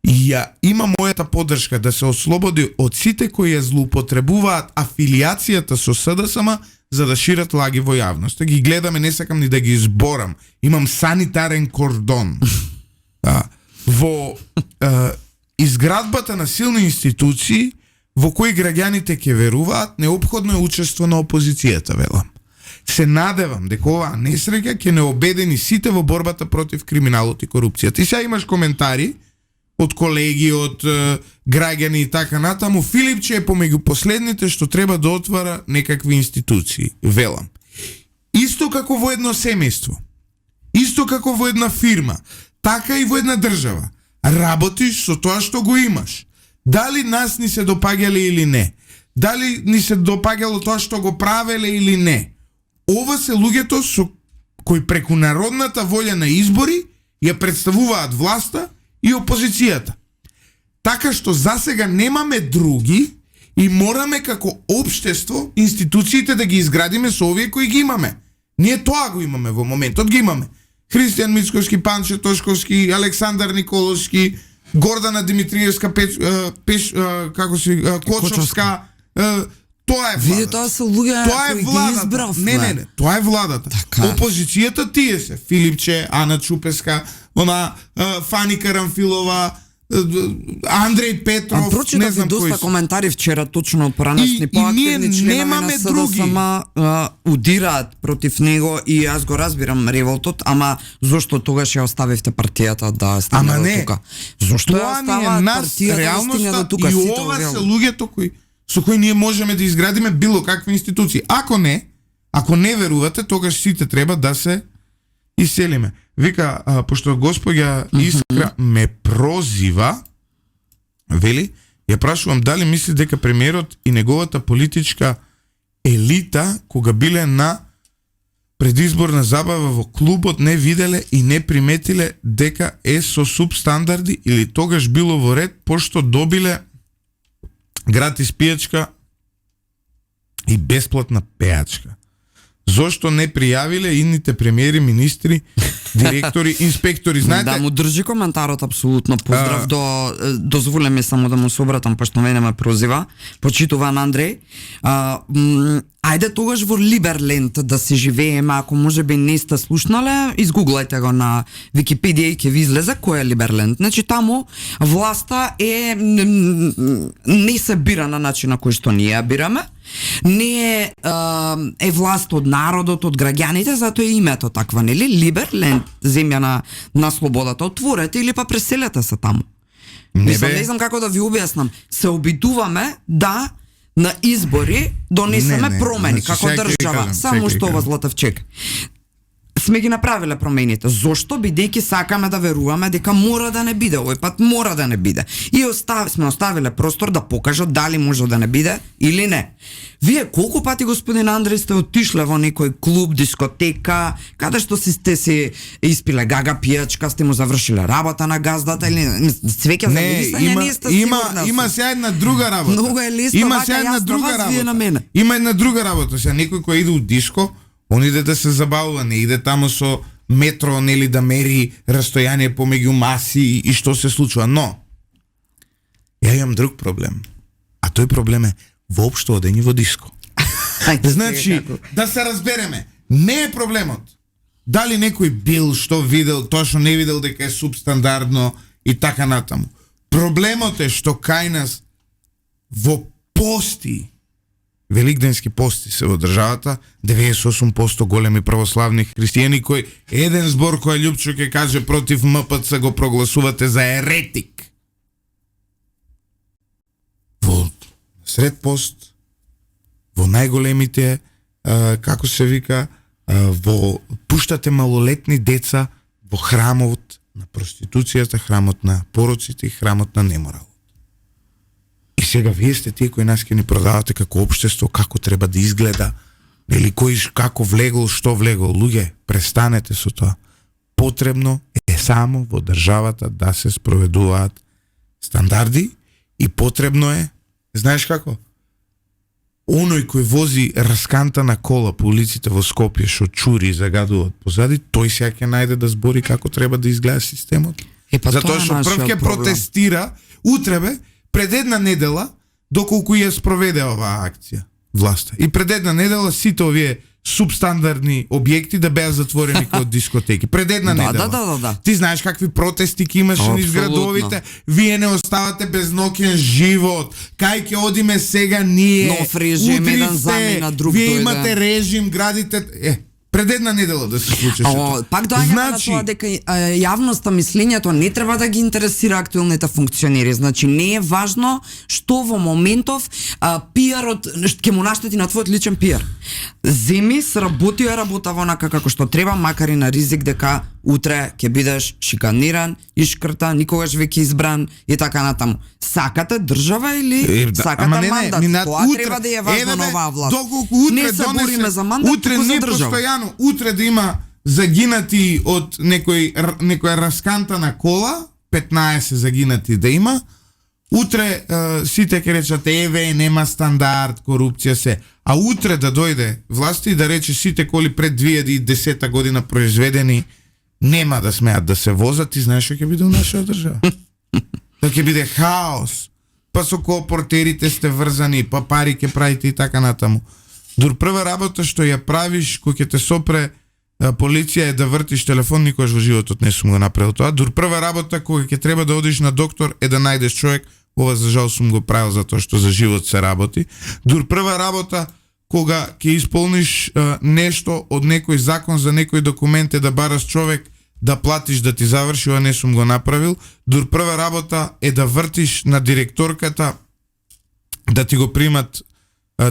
И ја има мојата поддршка да се ослободи од сите кои ја злоупотребуваат афилиацијата со СДСМ за да шират лаги во јавност. Ги гледаме, не сакам ни да ги изборам. Имам санитарен кордон. Во изградбата на силни институции во кои граѓаните ќе веруваат, неопходно е учество на опозицијата, велам. Се надевам дека оваа несреќа ќе не обедини сите во борбата против криминалот и корупцијата. И сега имаш коментари од колеги, од граѓани и така натаму. Филипче е помеѓу последните што треба да отвара некакви институции, велам. Исто како во едно семејство, исто како во една фирма, така и во една држава. Работиш со тоа што го имаш. Дали нас ни се допаѓале или не, дали ни се допаѓало тоа што го правеле или не. Ова се луѓето со кои преку народната волја на избори ја представуваат власта и опозицијата. Така што засега немаме други и мораме како општество институциите да ги изградиме со овие кои ги имаме. Ние тоа го имаме во моментот, ги имаме. Христијан Мицковски, Панче Тошковски, Александар Николовски, Гордана Димитриевска, Клочовска, тоа е владата. Види, тоа се луѓе кои ги избравме. Не, тоа е владата. Така. Опозицијата тие се. Филипче, Ана Чупеска, Фани Карамфилова, Андреј Петров, не знам кои доста коментари вчера точно од поранешни поактивни членови на СДСМ удираат против него и јас го разбирам револтот, ама зошто тогаш ја оставивте партијата да стигне до тука? Зошто ја оставаат партијата да стигне до тука? И ова се луѓето со кои ние можеме да изградиме било какви институции. Ако не верувате, тогаш сите треба да се иселиме. Вика, пошто господја Искра ме прозива, вели, ја прашувам дали мисли дека премиерот и неговата политичка елита, кога биле на предизборна забава во клубот, не виделе и не приметиле дека е со субстандарди или тогаш било во ред, пошто добиле гратис пијачка и бесплатна пејачка. Зошто не пријавиле идните премиери, министри, директори, инспектори? Знаете, да му држи коментарот апсолутно. Поздрав дозволе ми само да му се обратам, пошто мене ме прозива. Почитуван Андреј. Ајде тогаш во Либерленд да се живееме, ако може би не сте слушнале, изгуглајте го на Википедија и ќе ви излезе кој е Либерленд. Значи таму власта не се бира на начин на кој што ние ја бираме. Не е власт од народот, од граѓаните, затоа е името таква, нели? Либерленд, земја на слободата. Отворете или па преселете се таму. Не знам како да ви објаснам. Се обидуваме да на избори донесеме промени како држава. Само што ова Златевчек. Сме ги направиле промените. Зошто? Бидејќи сакаме да веруваме дека мора да не биде. Овој пат мора да не биде. И сме оставиле простор да покажат дали може да не биде или не. Вие колку пати, господин Андреј, сте отишле во некој клуб, дискотека, каде што сте си испиле гага пијачка, сте му завршиле работа на газдата или свеќа за мирисање? Има се една друга работа. Многу е лесно, вака јас на вас, вие на мене. Има една друга работа. Сега некој кој иде у диско, он иде да се забавува, не иде таму со метро, нели да мери растојание помеѓу маси и што се случува. Но, ја имам друг проблем. А тој проблем е воопшто одење во диско. Значи, да се разбереме, не е проблемот дали некој бил, што видел, тоа што не видел дека е субстандардно и така натаму. Проблемот е што кај нас во пости, великденски пости се во државата, 98% големи православни христијани кои еден збор кој Љупчо ќе каже против МПЦ го прогласувате за еретик. Во сред пост, во најголемите, како се вика, пуштате малолетни деца во храмот на проституцијата, храмот на пороците и храмот на неморалот. И сега вие сте тие кои нас ќе ни продавате како општество, како треба да изгледа, или кој како влегол, што влегол. Луѓе, престанете со тоа. Потребно е само во државата да се спроведуваат стандарди и потребно е, знаеш како? Оној кој вози расканта на кола по улиците во Скопје, што чури и загадуваат позади, тој сега ќе најде да збори како треба да изгледа системот. Затоа што прв ќе протестира, утре пред една недела, доколку ја спроведе оваа акција власта. И пред една недела сите овие субстандардни објекти да беа затворени како дискотеки. Пред една недела. Да. Ти знаеш какви протести ќе имаше низ градовите. Вие не оставате без ноќен живот. Кај ќе одиме сега ние? Нов режим, еден замена, друг вие дојде. имате режим, градите... Пред една недела да се случеше тоа. Пак доаѓаме на тоа дека јавноста, мислењето не треба да ги интересира актуелните функционери. Значи не е важно што во моментов пиарот ќе му наштети на твојот личен пиар. Земи, сработи ја работа во онака како што треба, макар и на ризик дека утре ќе бидеш шиканиран, ишкртан, никогаш веќе избран и така натаму. Сакате држава или сакате мандат? Тоа треба да е важно на оваа власт. Не се бориме за мандат, туку за држава. Утре да има загинати од некоја расканта на кола, 15 загинати да има, утре сите ќе речат еве нема стандард, корупција се. А утре да дојде власти и да рече сите коли пред 2010 година произведени нема да смеат да се возат, и знаеш што ќе биде у нашата држава? Да ќе биде хаос. Па со кооператорите сте врзани, па пари ќе правите и така натаму. Дур прва работа што ја правиш кој ќе те сопре полиција е да вртиш телефон, никогаш во животот не сум го направил тоа. Дур прва работа кога ќе треба да одиш на доктор е да најдеш човек, ова за жал сум го правил затоа што за живот се работи. Дур прва работа кога ќе исполниш нешто од некој закон за некој документ е да бараш човек да платиш да ти заврши, ова не сум го направил. Дур прва работа е да вртиш на директорката да ти го примат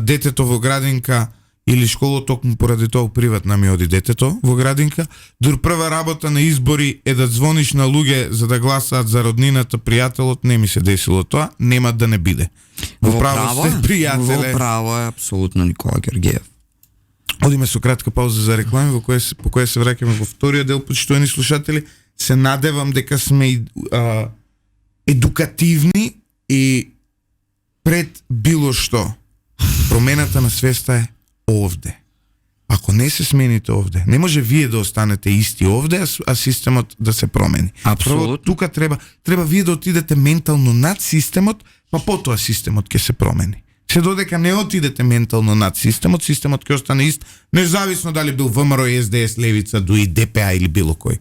детето во градинка или школа, токму поради тоа приватна ми оди детето во градинка. Дур прва работа на избори е да звониш на луѓе за да гласаат за роднината, пријателот, не ми се десило тоа, нема да не биде. Во право сте, пријателе. Во право е апсолутно Никола Георгиев. Одиме со кратка пауза за реклами, по која се враќаме во вториот дел, почитувани слушатели. Се надевам дека сме едукативни и пред било што. Промената на свеста е овде. Ако не се смените овде, не може вие да останете исти овде, а системот да се промени. Апсолутно. Тука треба вие да отидете ментално над системот, па потоа системот ќе се промени. Се додека не отидете ментално над системот ќе остане ист, независно дали бил ВМРО, СДС, Левица, ДУИ, ДПА или било кој.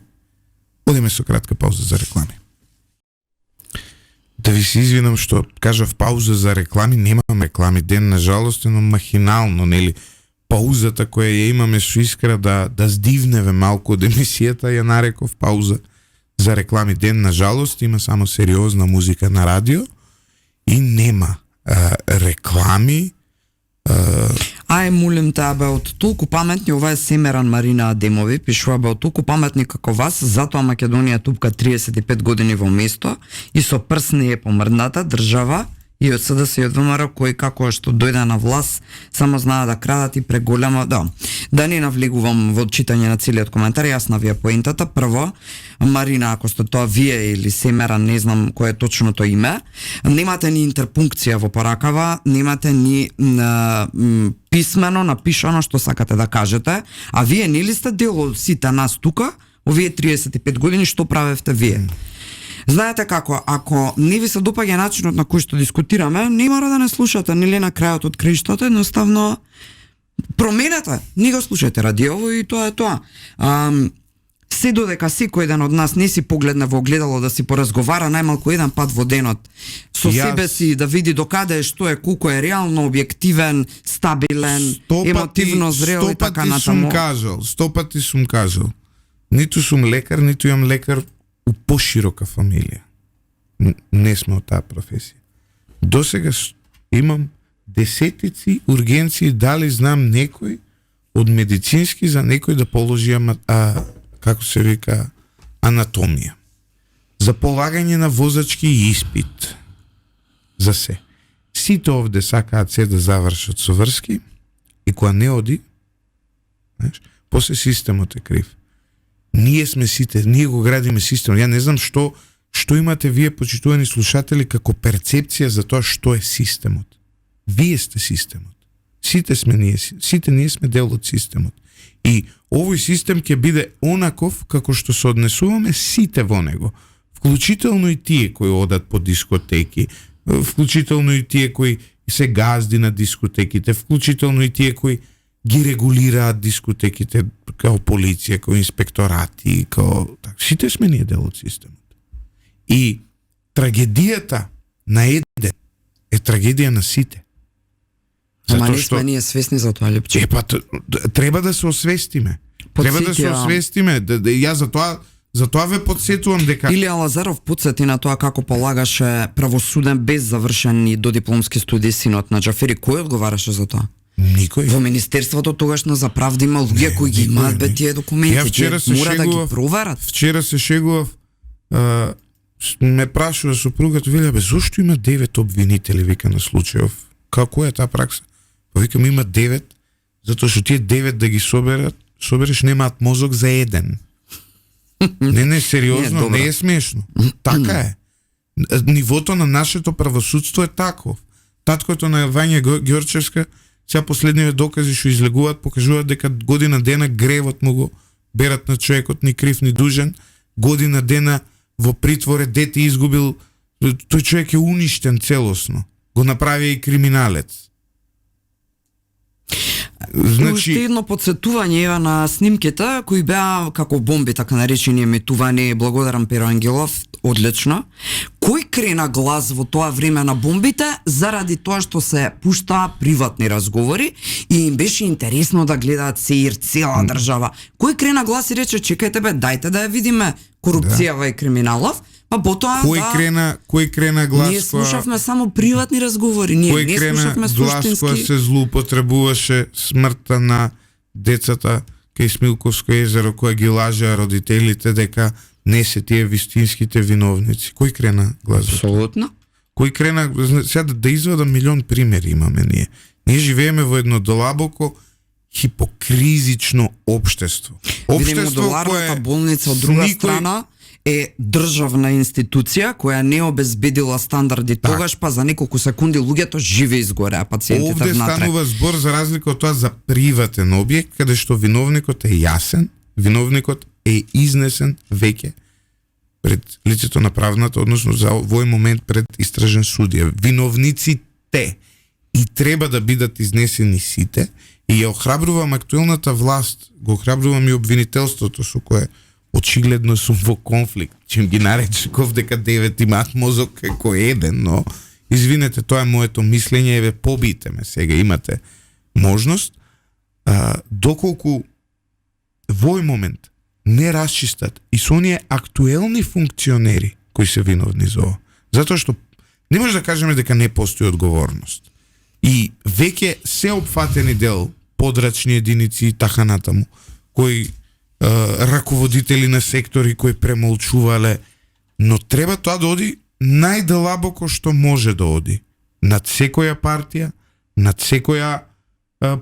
Одиме со кратка пауза за реклами. Да ви се извинам што кажав пауза за реклами, немам реклами ден, на жалост, но махинално, нели, паузата која ја имаме со Искра да здивневе малку од емисијата, ја нареков пауза за реклами ден, на жалост, има само сериозна музика на радио и нема реклами. Ај, молим те, бе, од толку паметни, ова е Семеран Марина Адемови, пишува, бе, од толку паметни како вас, затоа Македонија тупка 35 години во место и со прст не е помрдната држава и од СДС и од ВМРО кој како што дојде на власт само знаа да крадат и преголема, да не навлегувам во читање на целиот коментар, јас на вие поентата. Прво, Марина, ако сте тоа вие или Семеран, не знам кој е точното име, немате ни интерпункција во поракава, немате ни писмено напишано што сакате да кажете, а вие нели сте дел од сите нас тука, овие 35 години, што правевте вие? Знаете како, ако не ви се допаѓа начинот на кој што дискутираме, не мора да не слушате, нели на крајот од краиштата, едноставно променете, не го слушате радиово и тоа е тоа. Се додека секој ден од нас не си погледне во огледало да си поразговара најмалку еден пат во денот со себе си, да види докаде е, што е, колку е реално објективен, стабилен, емотивно зрел и така натаму. 100 пати сум кажал. Ниту сум лекар, ниту имам лекар у поширока фамилија. Не сме од таа професија. Досега имам десетици ургенции, дали знам некој од медицински за некој да положи како се вика анатомија. За полагање на возачки испит. За се. Сите овде сакаат се да завршат со врски и кога не оди, знаеш, после системот е крив. Ние сме сите, ние го градиме системот. Ја не знам што имате вие, почитувани слушатели, како перцепција за тоа што е системот. Вие сте системот. Сите ние сме дел од системот. И овој систем ќе биде онаков како што се однесуваме сите во него. Вклучително и тие кои одат по дискотеки, вклучително и тие кои се газди на дискотеките, вклучително и тие кои ги регулираат дискотеките као полиција, као инспекторати, сите сме ние дел од системот. И трагедијата на еден е трагедија на сите. Ама не сме ние свесни за тоа, Лепче. Треба да се освестиме. Треба да се освестиме. Ја за тоа ве подсетувам дека Илија Лазаров подсети на тоа како полагаше правосуден без завршени додипломски студии синот на Џафери. Кој одговараше за тоа? Никој. Во Министерството тогаш на за правда има луѓе кои ги имаат тие документи. Тие мора да ги проверат. Вчера се шегував, ме прашува сопругата, велја, зошто има 9 обвинители, вика, на случајов? Како е таа пракса? Па викам, има 9, затоа што тие 9 да ги собереш немаат мозок за еден. Не, сериозно, не е смешно. Така е. Нивото на нашето правосудство е таков. Таткото на Вања Ѓорчевска, сега последниве докази што излегуваат, покажуваат дека година дена гревот му го берат на човекот, ни крив ни дужен, година дена во притворе, дете изгубил, тој човек е уништен целосно. Го направи и криминалец. Уште едно подсетување ева на снимките кои беа како бомби, така наречени емитувани. Благодарам Перо Ангелов, одлично. Кој крена глас во тоа време на бомбите заради тоа што се пуштаа приватни разговори и им беше интересно да гледаат сеир цела држава. Кој крена глас и рече, чекајте бе, дајте да ја видиме корупцијава и криминалов. Па потоа кој крена глас? Ние слушавме само приватни разговори, ние не слушавме суштински. Кој крена глас се злоупотребуваше смртта на децата кај Смилковско езеро, која ги лажеа родителите дека не се тие вистинските виновници? Кој крена глас? Апсолутно. Кој крена, сега да извадам милион примери имаме ние. Ние живееме во едно длабоко хипокризично општество. Видимо, Модуларната болница од друга страна е државна институција која не обезбедила стандарди тогаш, па за неколку секунди луѓето живе изгореа, пациентите внатре. Овде станува збор за разлика од тоа за приватен објект, каде што виновникот е јасен, виновникот е изнесен веќе пред лицето на правната, односно за овој момент пред истражен судија. Виновниците и треба да бидат изнесени сите, и ја охрабрувам актуелната власт, го охрабрувам и обвинителството со кое очигледно сум во конфликт, чим ги наречеков дека 9 имаат мозок како еден, но извинете, тоа е моето мислење, еве побите ме сега, имате можност, доколку во овој момент не расчистат и со оние актуелни функционери кои се виновни за ова. Затоа што не може да кажеме дека не постои одговорност. И веќе се опфатени дел подрачни единици и така натаму, кои раководители на сектори кои премолчувале, но треба тоа да оди најдлабоко што може да оди. Над секоја партија, над секоја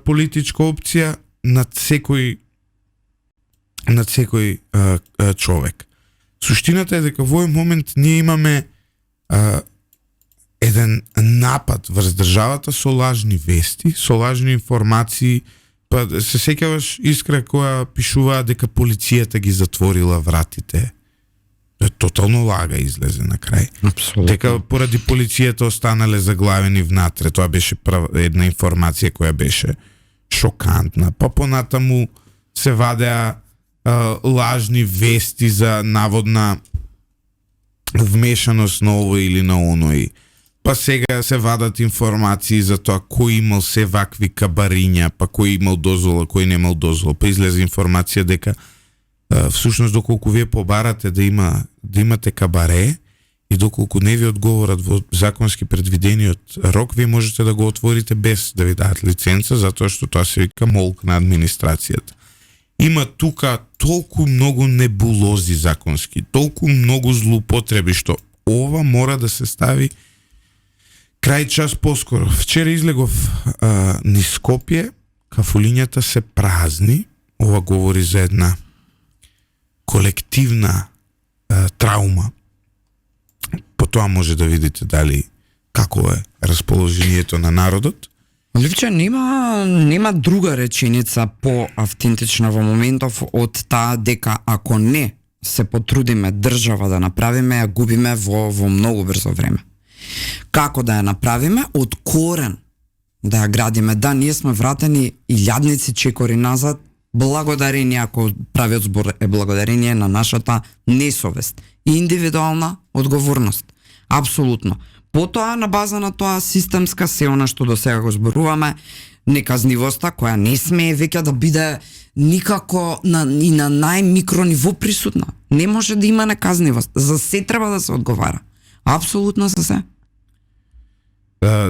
политичка опција, над секој човек. Суштината е дека во овој момент ние имаме еден напад врз државата со лажни вести, со лажни информации. Па се сеќаваш Искра која пишуваа дека полицијата ги затворила вратите. Тотално лага излезе на крај. Абсолютно. Дека поради полицијата останале заглавени внатре. Тоа беше една информација која беше шокантна. Па понатаму се вадеа лажни вести за наводна вмешаност на ово или на оној. Па сега се вадат информации за тоа кој имал се вакви кабариња, па кој имал дозвола, кој немал дозвола. Па излезе информација дека всушност доколку вие побарате да имате кабаре и доколку не ви одговорат во законски предвидениот рок, ви можете да го отворите без да ви дадат лиценца, затоа што тоа се вика молк на администрацијата. Има тука толку многу небулози законски, толку многу злоупотреби, што ова мора да се стави крај час поскоро. Вчера излегов низ Скопје, кафулињата се празни. Ова говори за една колективна траума. Потоа може да видите дали како е расположението на народот. Ливче, нема друга реченица по-автентична во моментов од таа дека ако не се потрудиме држава да направиме, ја губиме во многу брзо време. Како да ја направиме? Од корен да ја градиме. Да, ние сме вратени илјадници чекори назад, благодарение, ако правиот збор е благодарение на нашата несовест и индивидуална одговорност. Апсолутно. Потоа, на база на тоа системска, се она што до сега го зборуваме, неказнивоста, која не смее веќе да биде никако и на најмикро ниво присутна. Не може да има неказнивост. За се треба да се одговара. Апсолутно за се.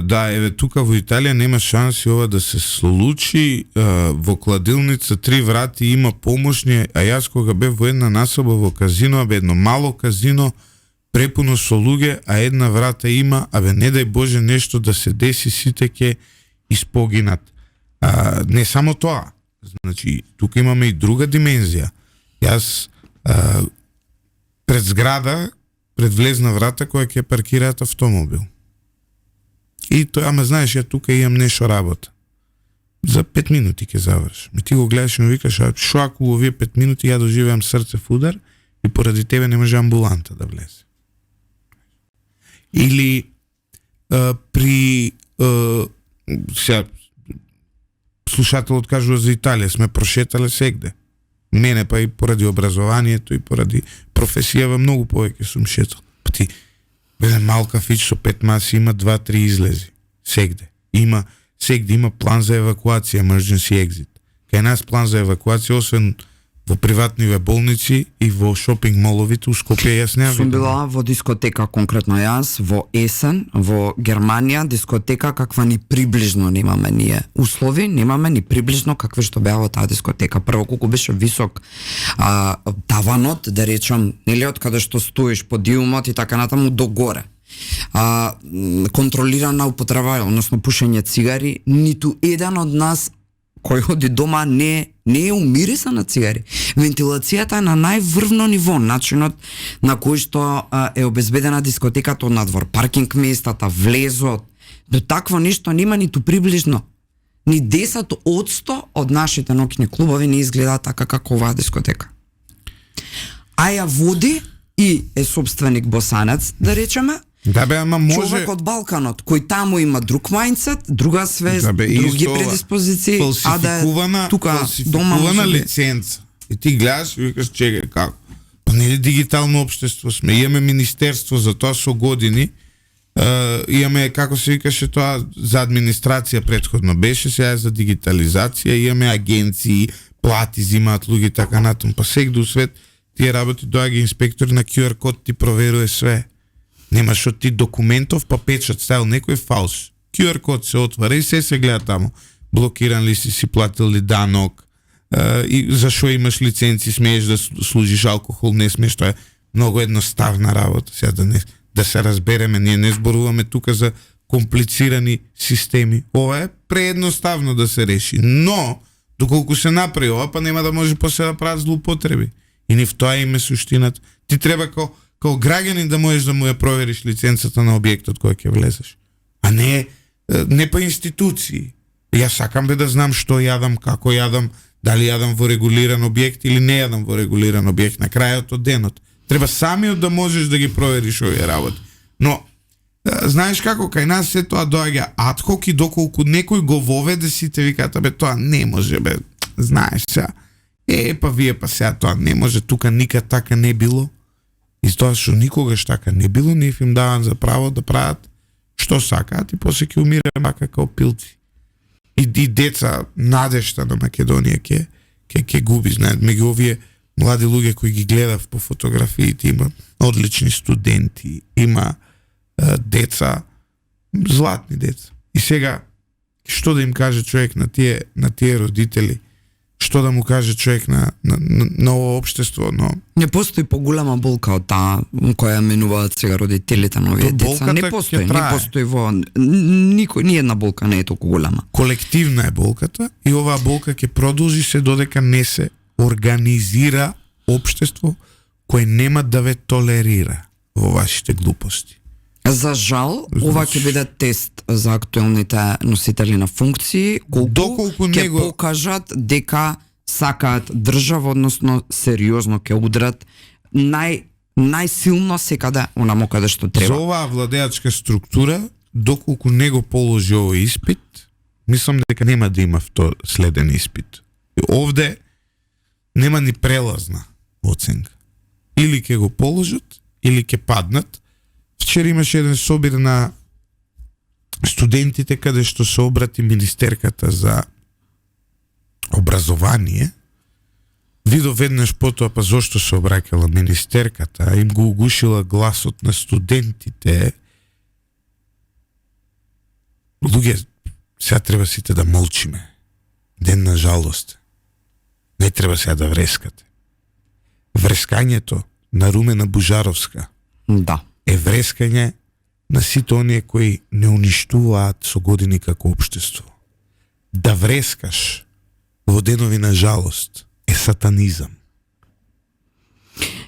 Да, еве тука во Италија нема шанси ова да се случи. Во кладилница 3 врати има помошни, а јас кога бев во една насоба во казино, едно мало казино, препуно со луѓе, а една врата има, не дај Боже нешто да се деси, сите ќе испогинат. Не само тоа. Значи, тука имаме и друга димензија. Јас пред зграда, пред влезна врата која ќе паркираат автомобил. И тоа, знаеш, ја тука имам нешто работа. За 5 минути ќе завршам. И ти го гледаш и му викаш, шо ако овие 5 минути ја доживеам срце в удар и поради тебе не може амбуланта да влезе. Или при сега слушателот кажува за Италија, сме прошетале сегде. Мене па и поради образованието и поради професијава многу повеќе сум шетал. Па ти еден мал кафич со 5 маси има 2-3 излези. Сегде. Сегде има план за евакуација, emergency exit. Кај нас план за евакуација, освен во приватниве болници и во шопинг моловите у Скопје, јас не сум била во дискотека, конкретно јас, во есен, во Германија, дискотека каква ни приближно немаме ние услови, немаме ни приближно какви што беа во таа дискотека. Прво, колку беше висок таванот, да речам, нели, од каде што стоиш подиумот и така натаму до горе. Контролирана употреба, односно пушење цигари, ниту еден од нас кој оди дома не е умирисан на цигари. Вентилацијата е на најврвно ниво, начинот на кој што е обезбедена дискотеката од надвор, паркинг местата, влезот, до такво нешто нема ниту приближно. Ни 10% од нашите ноќни клубови не изгледаат така како оваа дискотека. А ја води и е собственик босанец, да речеме, да бе, ама може... човек од Балканот, кој таму има друг мајндсет, друга свест, други предиспозиции, а да е тука дома фалсификувана лиценца. И ти гледаш и викаш, чекај, како? Па нели дигитално општество сме, имаме министерство за тоа со години, имаме, како се викаше тоа, за администрација предходно беше, сега е за дигитализација, имаме агенции, плати зимаат луѓе така натаму, па сегде у свет тие работи доаѓа инспектор на QR код ти проверува све. Немаш од ти документов, па печат ставил некој фалш. QR код се отвара и се гледа таму. Блокиран ли си платил ли данок, и зашо имаш лиценци, смееш да служиш алкохол, не смееш, тоа е многу едноставна работа. Сега да се разбереме, ние не зборуваме тука за комплицирани системи. Ова е преедноставно да се реши, но доколку се направи ова, па нема да може после да прават злоупотреби. И ни в тоа име суштината. Ти треба као граѓанин да можеш да му ја провериш лиценцата на објектот кој ќе влезеш. А не по институции. Јас сакам да знам што јадам, како јадам, дали јадам во регулиран објект или не јадам во регулиран објект на крајот од денот. Треба самиот да можеш да ги провериш овие работи. Но, знаеш како, кај нас се тоа доаѓа адхок и доколку некој го воведе, сите викаат, бе, тоа не може, бе, знаеш сега. Па вие па сега тоа не може, тука никад така не било. И тоа што никогаш така не било, не им даван за право да прават што сакаат и после ќе умираме мака као пилци. И деца надежта на Македонија ќе губи, знаат, меѓу овие млади луѓе кои ги гледав по фотографиите, има одлични студенти, има деца, златни деца. И сега, што да им каже човек на тие родители, што да му каже човек на ово општество, но не постои поголема болка од таа која менуваат сега родителите на овие деца. Не постои во ни една болка не е толку голема. Колективна е болката и оваа болка ќе продолжи се додека не се организира општество кое нема да ве толерира во вашите глупости. За жал, ова ќе биде тест за актуелните носители на функции, колку ќе покажат дека сакаат држава, односно сериозно ќе удрат најсилно секаде онамо каде што треба. За оваа владеачка структура, доколку не го положи овој испит, мислам дека нема да има следен испит. И овде нема ни прелазна оценка. Или ќе го положат, или ќе паднат. Вчера имаше еден собир на студентите каде што се обрати министерката за образование. Видов веднаш потоа, па зошто се обраќала министерката, им го угушила гласот на студентите. Луѓе, сега треба сите да молчиме. Ден на жалост. Не треба сега да врескате. Врескањето на Румена Бужаровска е врескање на сите оние кои не уништуваат со години како општество. Да врескаш во денови на жалост е сатанизам.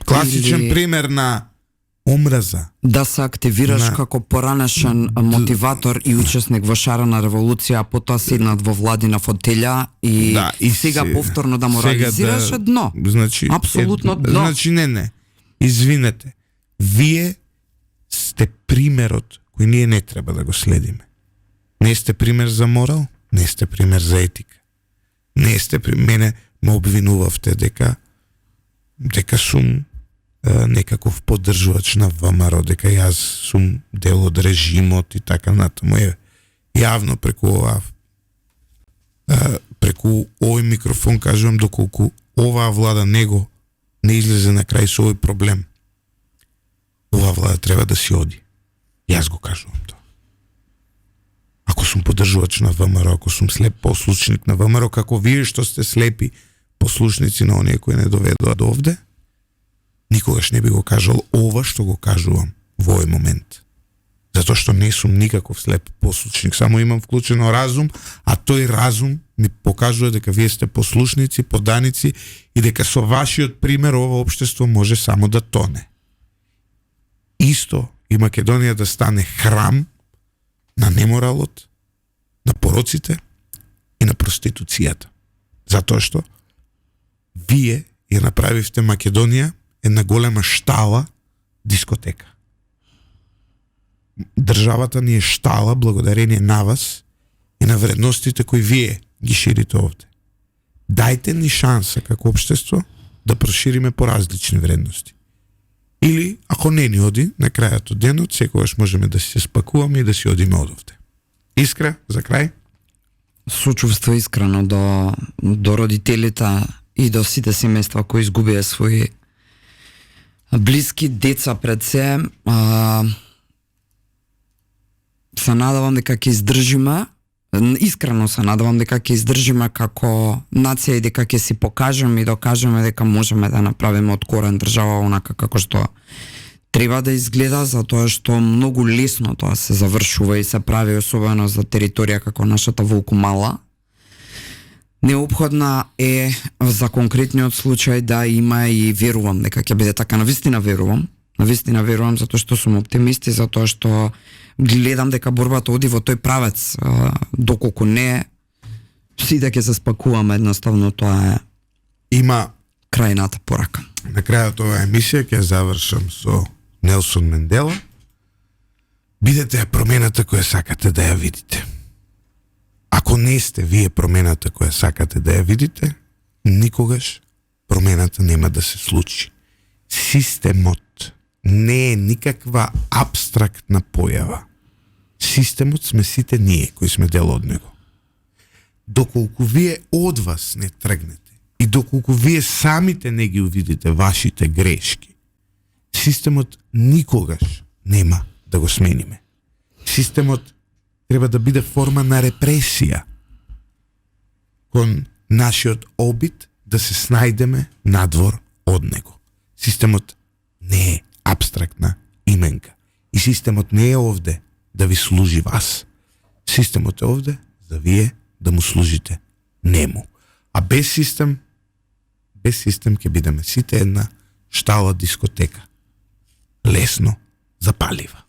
Класичен пример на омраза. Да се активираш како поранешен мотиватор и учесник во шарена револуција, потоа седнат во владина фотелја и сега повторно да морализираш е дно. Значи, апсолутно дно. Значи не. Извинете. Вие сте примерот кој ние не треба да го следиме. Не сте пример за морал, не сте пример за етика. Не сте мене ме обвинувавте дека сум некаков поддржувач на ВМРО, дека јас сум дел од режимот и така натаму. Јавно преку овој микрофон кажувам доколку оваа влада не излезе на крај со овој проблем. Оваа влада треба да си оди. Јас го кажувам тоа. Ако сум поддржувач на ВМРО, ако сум слеп послушник на ВМРО, како вие што сте слепи послушници на оние кои не доведоа до овде, никогаш не би го кажал ова што го кажувам во овој момент. Затоа што не сум никаков слеп послушник, само имам вклучено разум, а тој разум ми покажува дека вие сте послушници, поданици и дека со вашиот пример ова општество може само да тоне. Исто и Македонија да стане храм на неморалот, на пороците и на проституцијата. Затоа што вие ја направивте Македонија една голема штала дискотека. Државата ни е штала благодарение на вас и на вредностите кои вие ги ширите овде. Дајте ни шанса како општество да прошириме по различни вредности. Или, ако не ни оди, на крајот од денот, секогаш можеме да се спакуваме и да си одиме од овде. Искра, за крај? Сочувство искрено до родителите и до сите семејства кои изгубија своји блиски деца пред се. Се надавам дека ќе издржиме, искрено се надавам дека ќе издржиме како нација и дека ќе си покажеме и докажеме дека можеме да направиме од корен држава онака како што треба да изгледа, затоа што многу лесно тоа се завршува и се прави особено за територија како нашата Волкумала. Неопходна е за конкретниот случај да има и верувам дека ќе биде така, навистина верувам затоа што сум оптимист и затоа што гледам дека борбата оди во тој правец, доколку не си да ќе се спакуваме, едноставно тоа е има крајната порака. На крајот оваа емисија ќе завршам со Нелсон Мендела. Бидете промената која сакате да ја видите. Ако не сте вие промената која сакате да ја видите, никогаш промената нема да се случи. Системот не е никаква абстрактна појава. Системот сме сите ние кои сме дел од него. Доколку вие од вас не тргнете И доколку вие самите не ги увидите вашите грешки, системот никогаш нема да го смениме. Системот треба да биде форма на репресија кон нашиот обид да се снајдеме надвор од него. Системот не е апстрактна именка. И системот не е овде да ви служи вас. Системот е овде за вие да му служите нему. А без систем ќе бидеме сите една штала дискотека. Лесно запалива.